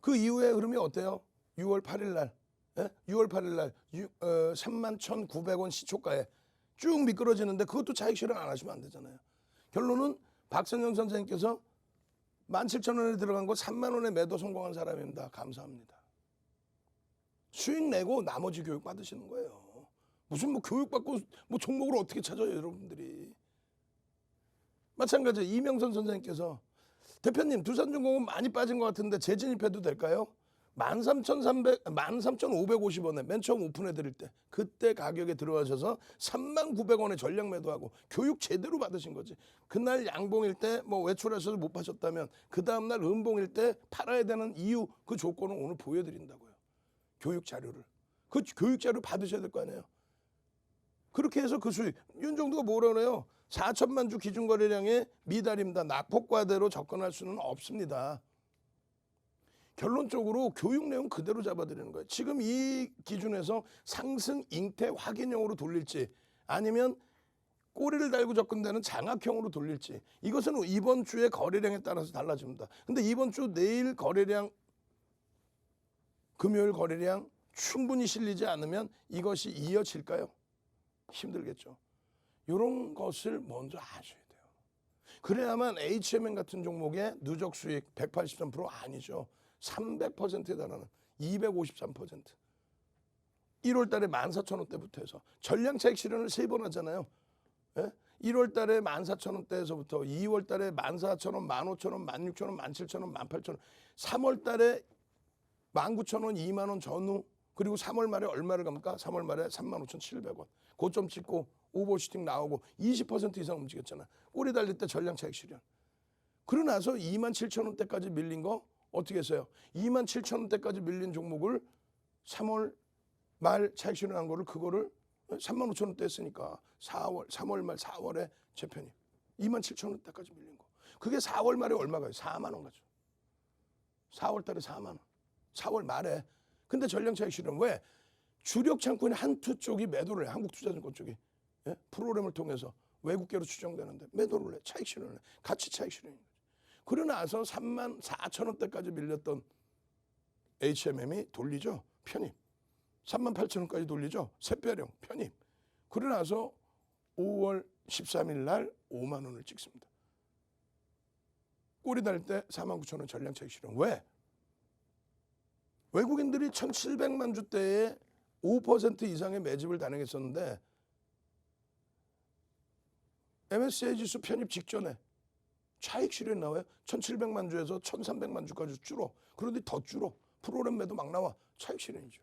그 이후의 흐름이 어때요? 6월 8일 날, 6월 8일 날 31,900원 시초가에 쭉 미끄러지는데 그것도 차익 실현 안 하시면 안 되잖아요. 결론은 박선영 선생님께서 17,000원에 들어간 거 3만 원에 매도 성공한 사람입니다. 감사합니다. 수익 내고 나머지 교육 받으시는 거예요. 무슨 뭐 교육 받고 뭐 종목을 어떻게 찾아요, 여러분들이. 마찬가지 이명선 선생님께서 대표님 두산중공업 많이 빠진 것 같은데 재진입해도 될까요? 13,550원에 맨 처음 오픈해 드릴 때 그때 가격에 들어가셔서 39,000원에 전량 매도하고 교육 제대로 받으신 거지. 그날 양봉일 때 뭐 외출하셔서 못 파셨다면 그 다음날 음봉일 때 팔아야 되는 이유 그 조건을 오늘 보여드린다고요. 교육 자료를. 그 교육 자료 받으셔야 될 거 아니에요. 그렇게 해서 그 수익. 윤정도가 뭐라 그래요? 4천만 주 기준 거래량의 미달입니다. 낙폭과대로 접근할 수는 없습니다. 결론적으로 교육 내용 그대로 잡아드리는 거예요. 지금 이 기준에서 상승 잉태 확인형으로 돌릴지 아니면 꼬리를 달고 접근되는 장악형으로 돌릴지 이것은 이번 주의 거래량에 따라서 달라집니다. 근데 이번 주 내일 거래량, 금요일 거래량 충분히 실리지 않으면 이것이 이어질까요? 힘들겠죠. 이런 것을 먼저 아셔야 돼요. 그래야만 HMM 같은 종목의 누적 수익 183% 아니죠. 300%에 달하는 253%. 1월 달에 14,000원대부터 해서 전량 차익 실현을 3번 하잖아요. 예? 1월 달에 14,000원대에서부터 2월 달에 14,000원, 15,000원, 16,000원, 17,000원, 18,000원, 3월 달에 19,000원, 2만 원 전후, 그리고 3월 말에 얼마를 갑니까? 3월 말에 35,700원. 고점 찍고 오버슈팅 나오고 20% 이상 움직였잖아. 꼬리 달릴 때 전량 차익 실현. 그러고 나서 27,000원대까지 밀린 거 어떻게 했어요? 27,000원대까지 밀린 종목을 3월 말 차익 실현한 거를 그거를 35,000원대 했으니까 3월 말 4월에 재편입. 27,000원대까지 밀린 거. 그게 4월 말에 얼마가요? 4만 원 가죠. 4월 달에 4만 원. 4월 말에. 근데 전량 차익 실현 왜? 주력 창구인 한투 쪽이 매도를 해. 한국투자증권 쪽이. 예? 프로그램을 통해서 외국계로 추정되는데 매도를 해. 차익 실현을 해. 같이 차익 실현인 거죠. 그러고 나서 34,000원대까지 밀렸던 HMM이 돌리죠. 편입. 38,000원까지 돌리죠. 샛별형 편입. 그러고 나서 5월 13일 날 5만 원을 찍습니다. 꼬리 달 때 49,000원 전량 차익 실현. 왜? 외국인들이 1,700만 주대에 5% 이상의 매집을 단행했었는데 MSCI 지수 편입 직전에 차익 실현이 나와요. 1,700만 주에서 1,300만 주까지 줄어. 그런데 더 줄어. 프로그램 매도 막 나와. 차익 실현이죠.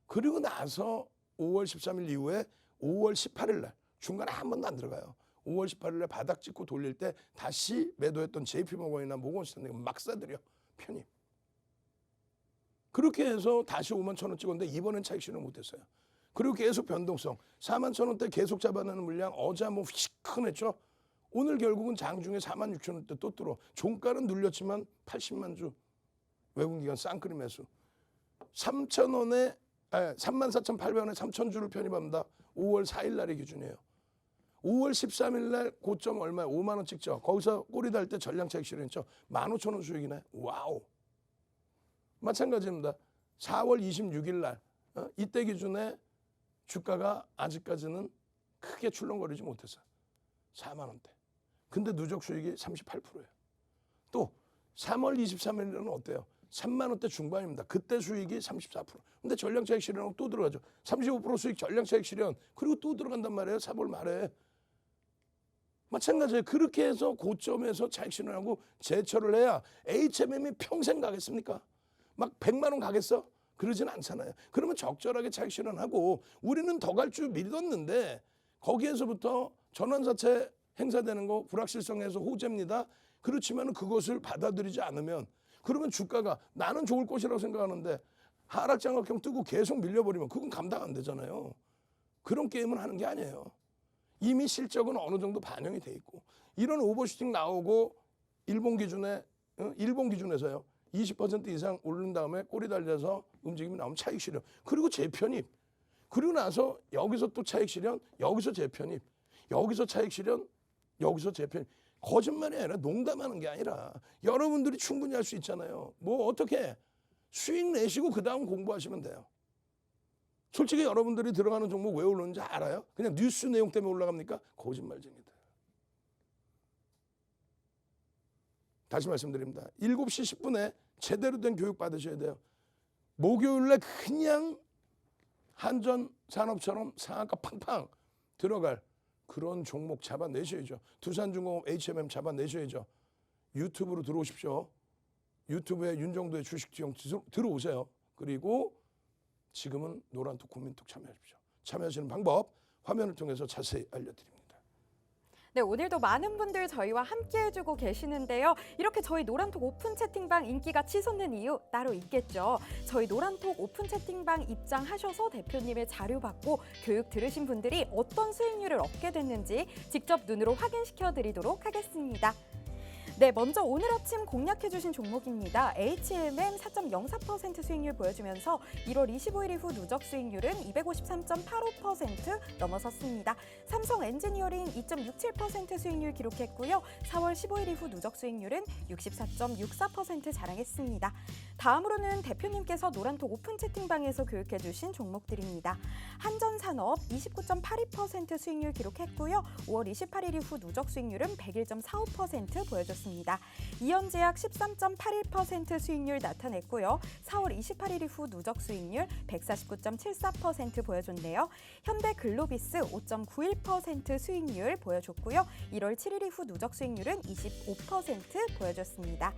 그리고 나서 5월 13일 이후에 5월 18일 날 중간에 한 번도 안 들어가요. 5월 18일 날 바닥 찍고 돌릴 때 다시 매도했던 JP모건이나 모건스탠리 막 사들여. 편입. 그렇게 해서 다시 5만 1,000원 찍었는데 이번엔 차익 실현 못했어요. 그리고 계속 변동성. 4만 1,000원대 계속 잡아내는 물량 어제 한번 시큰했죠. 오늘 결국은 장중에 4만 6,000원대 또 뚫어. 종가는 눌렸지만 80만 주 외국기관 쌍끌이 매수. 3,000원에 34,800원에 3,000주를 편입합니다. 5월 4일 날의 기준이에요. 5월 13일 날 고점 얼마에 5만 원 찍죠. 거기서 꼬리 달 때 전량 차익 실현했죠. 15,000원 수익이네. 와우. 마찬가지입니다. 4월 26일 날 이때 기준에 주가가 아직까지는 크게 출렁거리지 못했어요. 4만 원대. 근데 누적 수익이 38%예요. 또 3월 23일은 어때요? 3만 원대 중반입니다. 그때 수익이 34%. 근데 전량 차익 실현하고 또 들어가죠. 35% 수익 전량 차익 실현. 그리고 또 들어간단 말이에요. 4월 말에. 마찬가지예요. 그렇게 해서 고점에서 차익 실현하고 재철을 해야 HMM이 평생 가겠습니까? 막 100만 원 가겠어? 그러진 않잖아요. 그러면 적절하게 차익 실현하고 우리는 더 갈 줄 믿었는데 거기에서부터 전환사채 행사되는 거 불확실성에서 호재입니다. 그렇지만 그것을 받아들이지 않으면 그러면 주가가 나는 좋을 것이라고 생각하는데 하락장악형 뜨고 계속 밀려버리면 그건 감당 안 되잖아요. 그런 게임은 하는 게 아니에요. 이미 실적은 어느 정도 반영이 돼 있고 이런 오버슈팅 나오고 일본 기준에서요. 20% 이상 오른 다음에 꼬리 달려서 움직임이 나오면 차익 실현. 그리고 재편입. 그리고 나서 여기서 또 차익 실현, 여기서 재편입. 여기서 차익 실현, 여기서 재편입. 거짓말이 아니라 농담하는 게 아니라 여러분들이 충분히 할 수 있잖아요. 뭐 어떻게 수익 내시고 그 다음 공부하시면 돼요. 솔직히 여러분들이 들어가는 종목 왜 오르는지 알아요? 그냥 뉴스 내용 때문에 올라갑니까? 거짓말쟁이다. 다시 말씀드립니다. 7시 10분에 제대로 된 교육 받으셔야 돼요. 목요일에 그냥 한전산업처럼 상한가 팡팡 들어갈 그런 종목 잡아내셔야죠. 두산중공업 HMM 잡아내셔야죠. 유튜브로 들어오십시오. 유튜브에 윤정도의 주식투영 들어오세요. 그리고 지금은 노란톡 국민톡 참여하십시오. 참여하시는 방법 화면을 통해서 자세히 알려드립니다. 네, 오늘도 많은 분들 저희와 함께 해주고 계시는데요. 이렇게 저희 노란톡 오픈 채팅방 인기가 치솟는 이유 따로 있겠죠. 저희 노란톡 오픈 채팅방 입장하셔서 대표님의 자료 받고 교육 들으신 분들이 어떤 수익률을 얻게 됐는지 직접 눈으로 확인시켜 드리도록 하겠습니다. 네, 먼저 오늘 아침 공략해주신 종목입니다. HMM 4.04% 수익률 보여주면서 1월 25일 이후 누적 수익률은 253.85% 넘어섰습니다. 삼성 엔지니어링 2.67% 수익률 기록했고요. 4월 15일 이후 누적 수익률은 64.64% 자랑했습니다. 다음으로는 대표님께서 노란톡 오픈 채팅방에서 교육해주신 종목들입니다. 한전산업 29.82% 수익률 기록했고요. 5월 28일 이후 누적 수익률은 101.45% 보여줬습니다. 보여줬습니다. 이현제약 13.81% 수익률 나타냈고요. 4월 28일 이후 누적 수익률 149.74% 보여줬네요. 현대글로비스 5.91% 수익률 보여줬고요. 1월 7일 이후 누적 수익률은 25% 보여줬습니다.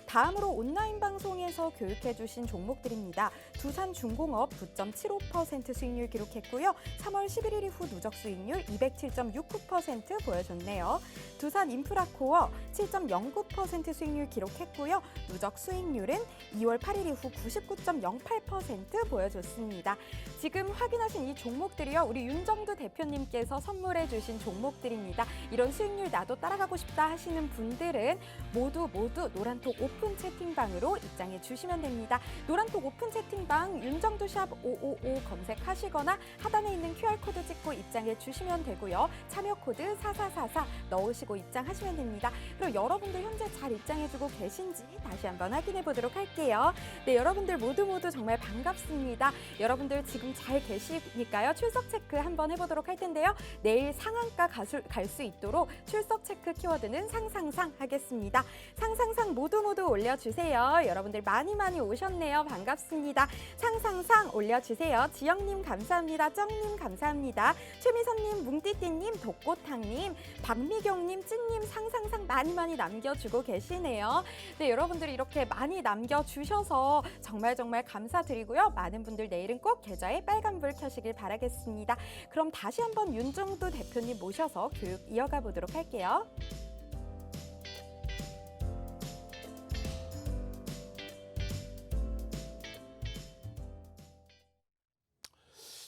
다음으로 온라인 방송에서 교육해주신 종목들입니다. 두산중공업 9.75% 수익률 기록했고요. 3월 11일 이후 누적 수익률 207.69% 보여줬네요. 두산인프라코어 7.09% 수익률 기록했고요. 누적 수익률은 2월 8일 이후 99.08% 보여줬습니다. 지금 확인하신 이 종목들이요. 우리 윤정두 대표님께서 선물해 주신 종목들입니다. 이런 수익률 나도 따라가고 싶다 하시는 분들은 모두 노란톡 오픈 채팅방으로 입장해 주시면 됩니다. 노란톡 오픈 채팅방 윤정두샵 555 검색하시거나 하단에 있는 QR코드 찍고 입장해 주시면 되고요. 참여 코드 4444 넣으시고 입장하시면 됩니다. 그럼 여러분들 현재 잘 입장해주고 계신지 다시 한번 확인해 보도록 할게요. 네, 여러분들 모두 정말 반갑습니다. 여러분들 지금 잘 계시니까요. 출석 체크 한번 해보도록 할 텐데요. 내일 상한가 갈 수 있도록 출석 체크 키워드는 상상상 하겠습니다. 상상상 모두 올려주세요. 여러분들 많이 오셨네요. 반갑습니다. 상상상 올려주세요. 지영님 감사합니다. 쩡님 감사합니다. 최미선님, 뭉띠띠님, 독고탕님, 박미경님, 찐님 상상상 많이 남겨주고 계시네요. 네, 여러분들이 이렇게 많이 남겨주셔서 정말 감사드리고요. 많은 분들 내일은 꼭 계좌에 빨간불 켜시길 바라겠습니다. 그럼 다시 한번 윤정두 대표님 모셔서 교육 이어가 보도록 할게요.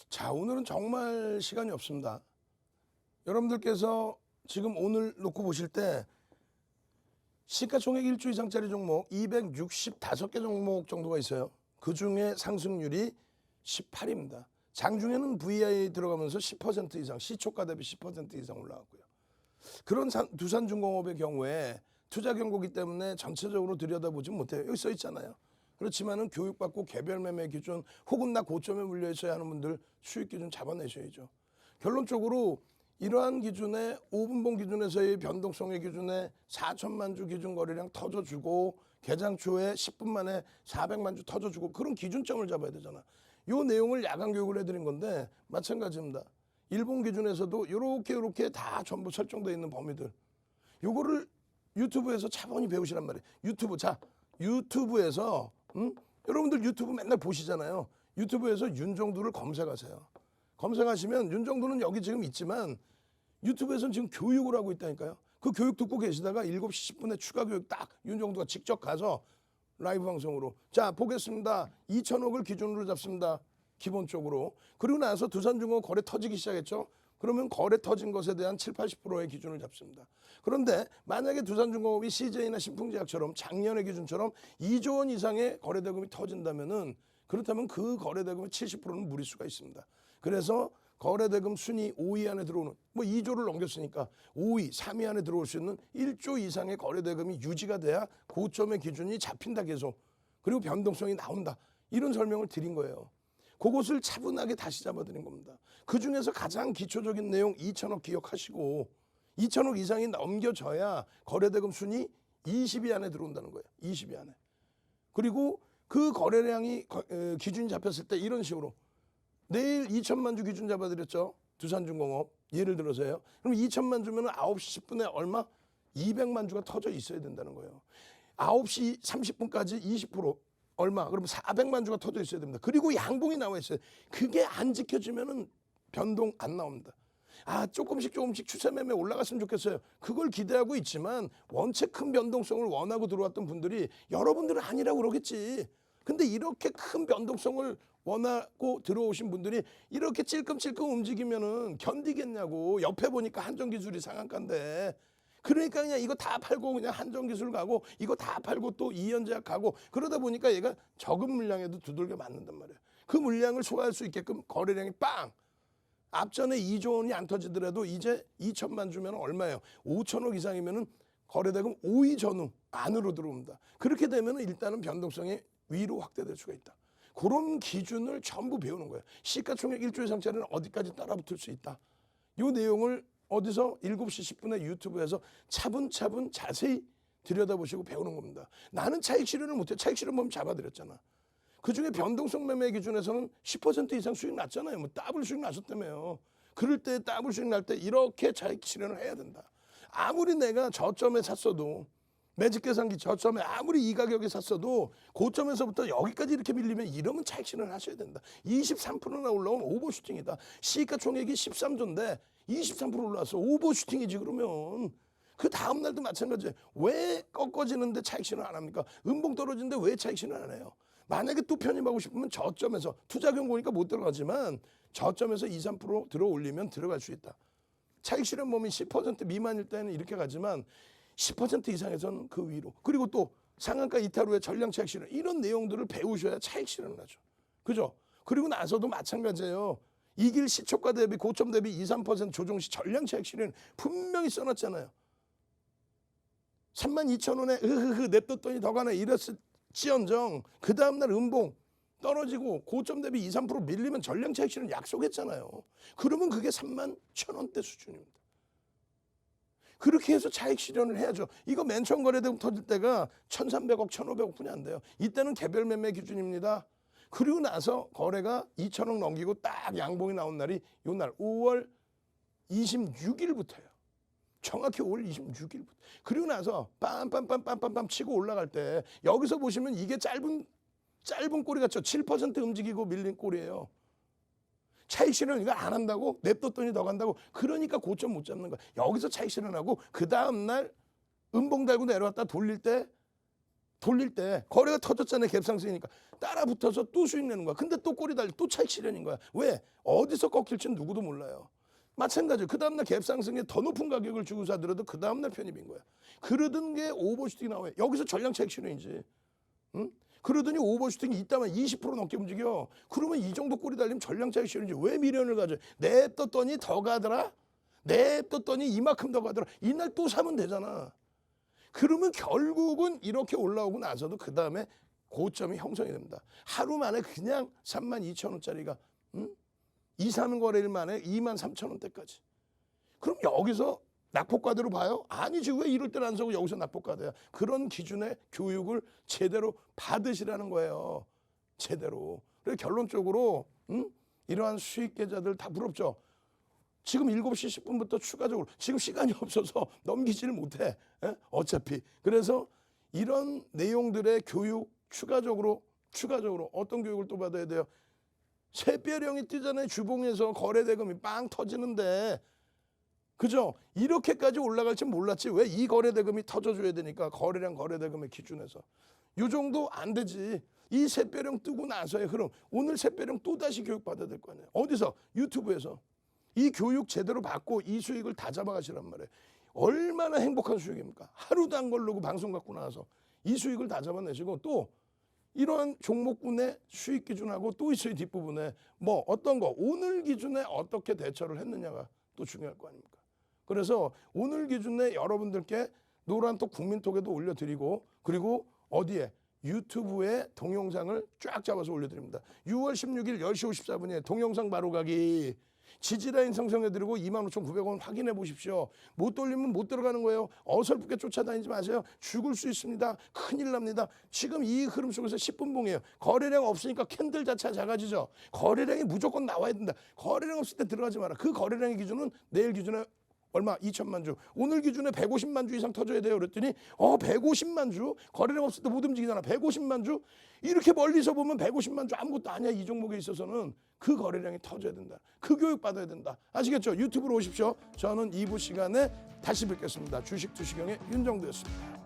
자, 오늘은 정말 시간이 없습니다. 여러분들께서 지금 오늘 놓고 보실 때 시가총액 1조 이상짜리 종목 265개 종목 정도가 있어요. 그중에 상승률이 18입니다. 장중에는 VI 들어가면서 10% 이상, 시초가 대비 10% 이상 올라갔고요. 그런 두산중공업의 경우에 투자 경고기 때문에 전체적으로 들여다보지 못해요. 여기 써 있잖아요. 그렇지만은 교육받고 개별 매매 기준 혹은 나 고점에 물려 있어야 하는 분들 수익 기준 잡아내셔야죠. 결론적으로 이러한 기준에 5분봉 기준에서의 변동성의 기준에 4천만 주 기준 거래량 터져주고 개장 초에 10분 만에 400만 주 터져주고 그런 기준점을 잡아야 되잖아. 요 내용을 야간 교육을 해드린 건데 마찬가지입니다. 일본 기준에서도 요렇게 다 전부 설정되어 있는 범위들. 요거를 유튜브에서 차분히 배우시란 말이에요. 유튜브에서 여러분들 유튜브 맨날 보시잖아요. 유튜브에서 윤정두를 검색하세요. 검색하시면 윤정두는 여기 지금 있지만 유튜브에서는 지금 교육을 하고 있다니까요. 그 교육 듣고 계시다가 7시 10분에 추가 교육 딱 윤정두가 직접 가서 라이브 방송으로 자 보겠습니다. 2천억을 기준으로 잡습니다. 기본적으로. 그리고 나서 두산중공업 거래 터지기 시작했죠. 그러면 거래 터진 것에 대한 70-80%의 기준을 잡습니다. 그런데 만약에 두산중공업이 CJ나 신풍제약처럼 작년의 기준처럼 2조 원 이상의 거래대금이 터진다면은 그렇다면 그 거래대금의 70%는 무리수가 있습니다. 그래서 거래대금 순위 5위 안에 들어오는 2조를 넘겼으니까 5위, 3위 안에 들어올 수 있는 1조 이상의 거래대금이 유지가 돼야 고점의 기준이 잡힌다 계속. 그리고 변동성이 나온다. 이런 설명을 드린 거예요. 그것을 차분하게 다시 잡아드린 겁니다. 그중에서 가장 기초적인 내용 2천억 기억하시고 2천억 이상이 넘겨져야 거래대금 순위 20위 안에 들어온다는 거예요. 20위 안에. 그리고 그 거래량이 기준이 잡혔을 때 이런 식으로 내일 2천만 주 기준 잡아드렸죠. 두산중공업. 예를 들어서요. 그럼 2천만 주면 9시 10분에 얼마? 200만 주가 터져 있어야 된다는 거예요. 9시 30분까지 20% 얼마? 그러면 400만 주가 터져 있어야 됩니다. 그리고 양봉이 나와 있어요. 그게 안 지켜지면은 변동 안 나옵니다. 조금씩 추세 매매 올라갔으면 좋겠어요. 그걸 기대하고 있지만 원체 큰 변동성을 원하고 들어왔던 분들이 여러분들은 아니라고 그러겠지. 근데 이렇게 큰 변동성을 원하고 들어오신 분들이 이렇게 찔끔찔끔 움직이면은 견디겠냐고. 옆에 보니까 한정기술이 상한가인데. 그러니까 그냥 이거 다 팔고 그냥 한정기술 가고 이거 다 팔고 또 이현제약 가고 그러다 보니까 얘가 적은 물량에도 두들겨 맞는단 말이에요. 그 물량을 소화할 수 있게끔 거래량이 빵! 앞전에 2조 원이 안 터지더라도 이제 2천만 주면 얼마예요? 5천억 이상이면은 거래대금 5위 전후 안으로 들어옵니다. 그렇게 되면은 일단은 변동성이 위로 확대될 수가 있다. 그런 기준을 전부 배우는 거예요. 시가총액 1조 이상짜리는 어디까지 따라붙을 수 있다. 이 내용을 어디서 7시 10분에 유튜브에서 차분차분 자세히 들여다보시고 배우는 겁니다. 나는 차익 실현을 못해. 차익 실현 보면 잡아드렸잖아. 그중에 변동성 매매 기준에서는 10% 이상 수익 났잖아요. 뭐 더블 수익 나셨다며요. 그럴 때 더블 수익 날 때 이렇게 차익 실현을 해야 된다. 아무리 내가 저점에 샀어도 매직 계산기 저점에 아무리 이 가격에 샀어도 고점에서부터 여기까지 이렇게 밀리면 이러면 차익 실현을 하셔야 된다. 23%나 올라온 오버슈팅이다. 시가 총액이 13조인데 23% 올라왔어. 오버슈팅이지 그러면. 그 다음 날도 마찬가지예요. 왜 꺾어지는데 차익 실현 안 합니까? 음봉 떨어지는데 왜 차익 실현 안 해요? 만약에 또 편입하고 싶으면 저점에서 투자 경고니까 못 들어가지만 저점에서 2, 3% 들어 올리면 들어갈 수 있다. 차익 실현 범위 10% 미만일 때는 이렇게 가지만 10% 이상에서는 그 위로. 그리고 또 상한가 이탈 후에 전량 차익 실현 이런 내용들을 배우셔야 차익 실현을 하죠. 그죠? 그리고 나서도 마찬가지예요. 이 길 시초가 대비 고점 대비 2, 3% 조정 시 전량 차익 실현 분명히 써놨잖아요. 32,000원에 냅뒀더니 더 가네 이랬을지언정 그 다음날 음봉 떨어지고 고점 대비 2, 3% 밀리면 전량 차익 실현 약속했잖아요. 그러면 그게 31,000원대 수준입니다. 그렇게 해서 차익 실현을 해야죠. 이거 맨 처음 거래되고 터질 때가 1,300억, 1,500억 분이 안 돼요. 이때는 개별 매매 기준입니다. 그리고 나서 거래가 2,000억 넘기고 딱 양봉이 나온 날이 요 날 5월 26일부터예요. 정확히 5월 26일부터. 그리고 나서 빰빰빰빰빰빰 치고 올라갈 때 여기서 보시면 이게 짧은 꼬리 같죠. 7% 움직이고 밀린 꼬리예요. 차익 실현 이거 안 한다고 냅뒀더니 더 간다고. 그러니까 고점 못 잡는 거야. 여기서 차익 실현하고 그 다음 날 음봉 달고 내려왔다 돌릴 때 거래가 터졌잖아요. 갭상승이니까 따라 붙어서 또 수익 내는 거야. 근데 또 꼬리 달리 또 차익 실현인 거야. 왜? 어디서 꺾일지는 누구도 몰라요. 마찬가지로 그 다음날 갭상승에 더 높은 가격을 주고 사더라도 그 다음날 편입인 거야. 그러던 게 오버슈팅이 나와요. 여기서 전량 차익 실현이지. 응? 그러더니 오버슈팅이 이따만 20% 넘게 움직여. 그러면 이 정도 꼬리 달리면 전량 차익 실현이지. 왜 미련을 가져? 냅뒀더니 더 가더라? 냅뒀더니 이만큼 더 가더라? 이날 또 사면 되잖아. 그러면 결국은 이렇게 올라오고 나서도 그 다음에 고점이 형성이 됩니다. 하루 만에 그냥 32,000원짜리가 2, 3일 거래일 만에 23,000원대까지. 그럼 여기서 낙폭과대로 봐요? 아니지. 왜 이럴 때는 안 사고 여기서 낙폭과대야. 그런 기준의 교육을 제대로 받으시라는 거예요. 제대로. 그래서 결론적으로 이러한 수익 계좌들 다 부럽죠. 지금 7시 10분부터 추가적으로 지금 시간이 없어서 넘기지를 못해. 어차피. 그래서 이런 내용들의 교육 추가적으로 어떤 교육을 또 받아야 돼요? 새별형이 뜨잖아요. 주봉에서 거래대금이 빵 터지는데 그죠? 이렇게까지 올라갈 줄 몰랐지. 왜? 이 거래대금이 터져줘야 되니까 거래량 거래대금의 기준에서. 요 정도 안 되지. 이 새별형 뜨고 나서의 흐름. 오늘 새별형 또다시 교육받아야 될 거 아니에요. 어디서? 유튜브에서. 이 교육 제대로 받고 이 수익을 다 잡아가시란 말이에요. 얼마나 행복한 수익입니까? 하루도 안 걸르고 방송 갖고 나와서 이 수익을 다 잡아내시고 또 이러한 종목군의 수익 기준하고 또 있어요. 뒷부분에 뭐 어떤 거 오늘 기준에 어떻게 대처를 했느냐가 또 중요할 거 아닙니까? 그래서 오늘 기준에 여러분들께 노란톡 국민톡에도 올려드리고 그리고 어디에? 유튜브에 동영상을 쫙 잡아서 올려드립니다. 6월 16일 10시 54분에 동영상 바로 가기. 지지라인 생성해드리고 25,900원 확인해 보십시오. 못 돌리면 못 들어가는 거예요. 어설프게 쫓아다니지 마세요. 죽을 수 있습니다. 큰일 납니다. 지금 이 흐름 속에서 10분봉이에요. 거래량 없으니까 캔들 자체가 작아지죠. 거래량이 무조건 나와야 된다. 거래량 없을 때 들어가지 마라. 그 거래량의 기준은 내일 기준에 얼마? 2천만 주. 오늘 기준에 150만 주 이상 터져야 돼요. 그랬더니 150만 주? 거래량 없을 때 못 움직이잖아. 150만 주? 이렇게 멀리서 보면 150만 주 아무것도 아니야. 이 종목에 있어서는 그 거래량이 터져야 된다. 그 교육 받아야 된다. 아시겠죠? 유튜브로 오십시오. 저는 2부 시간에 다시 뵙겠습니다. 주식 투시경의 윤정도였습니다.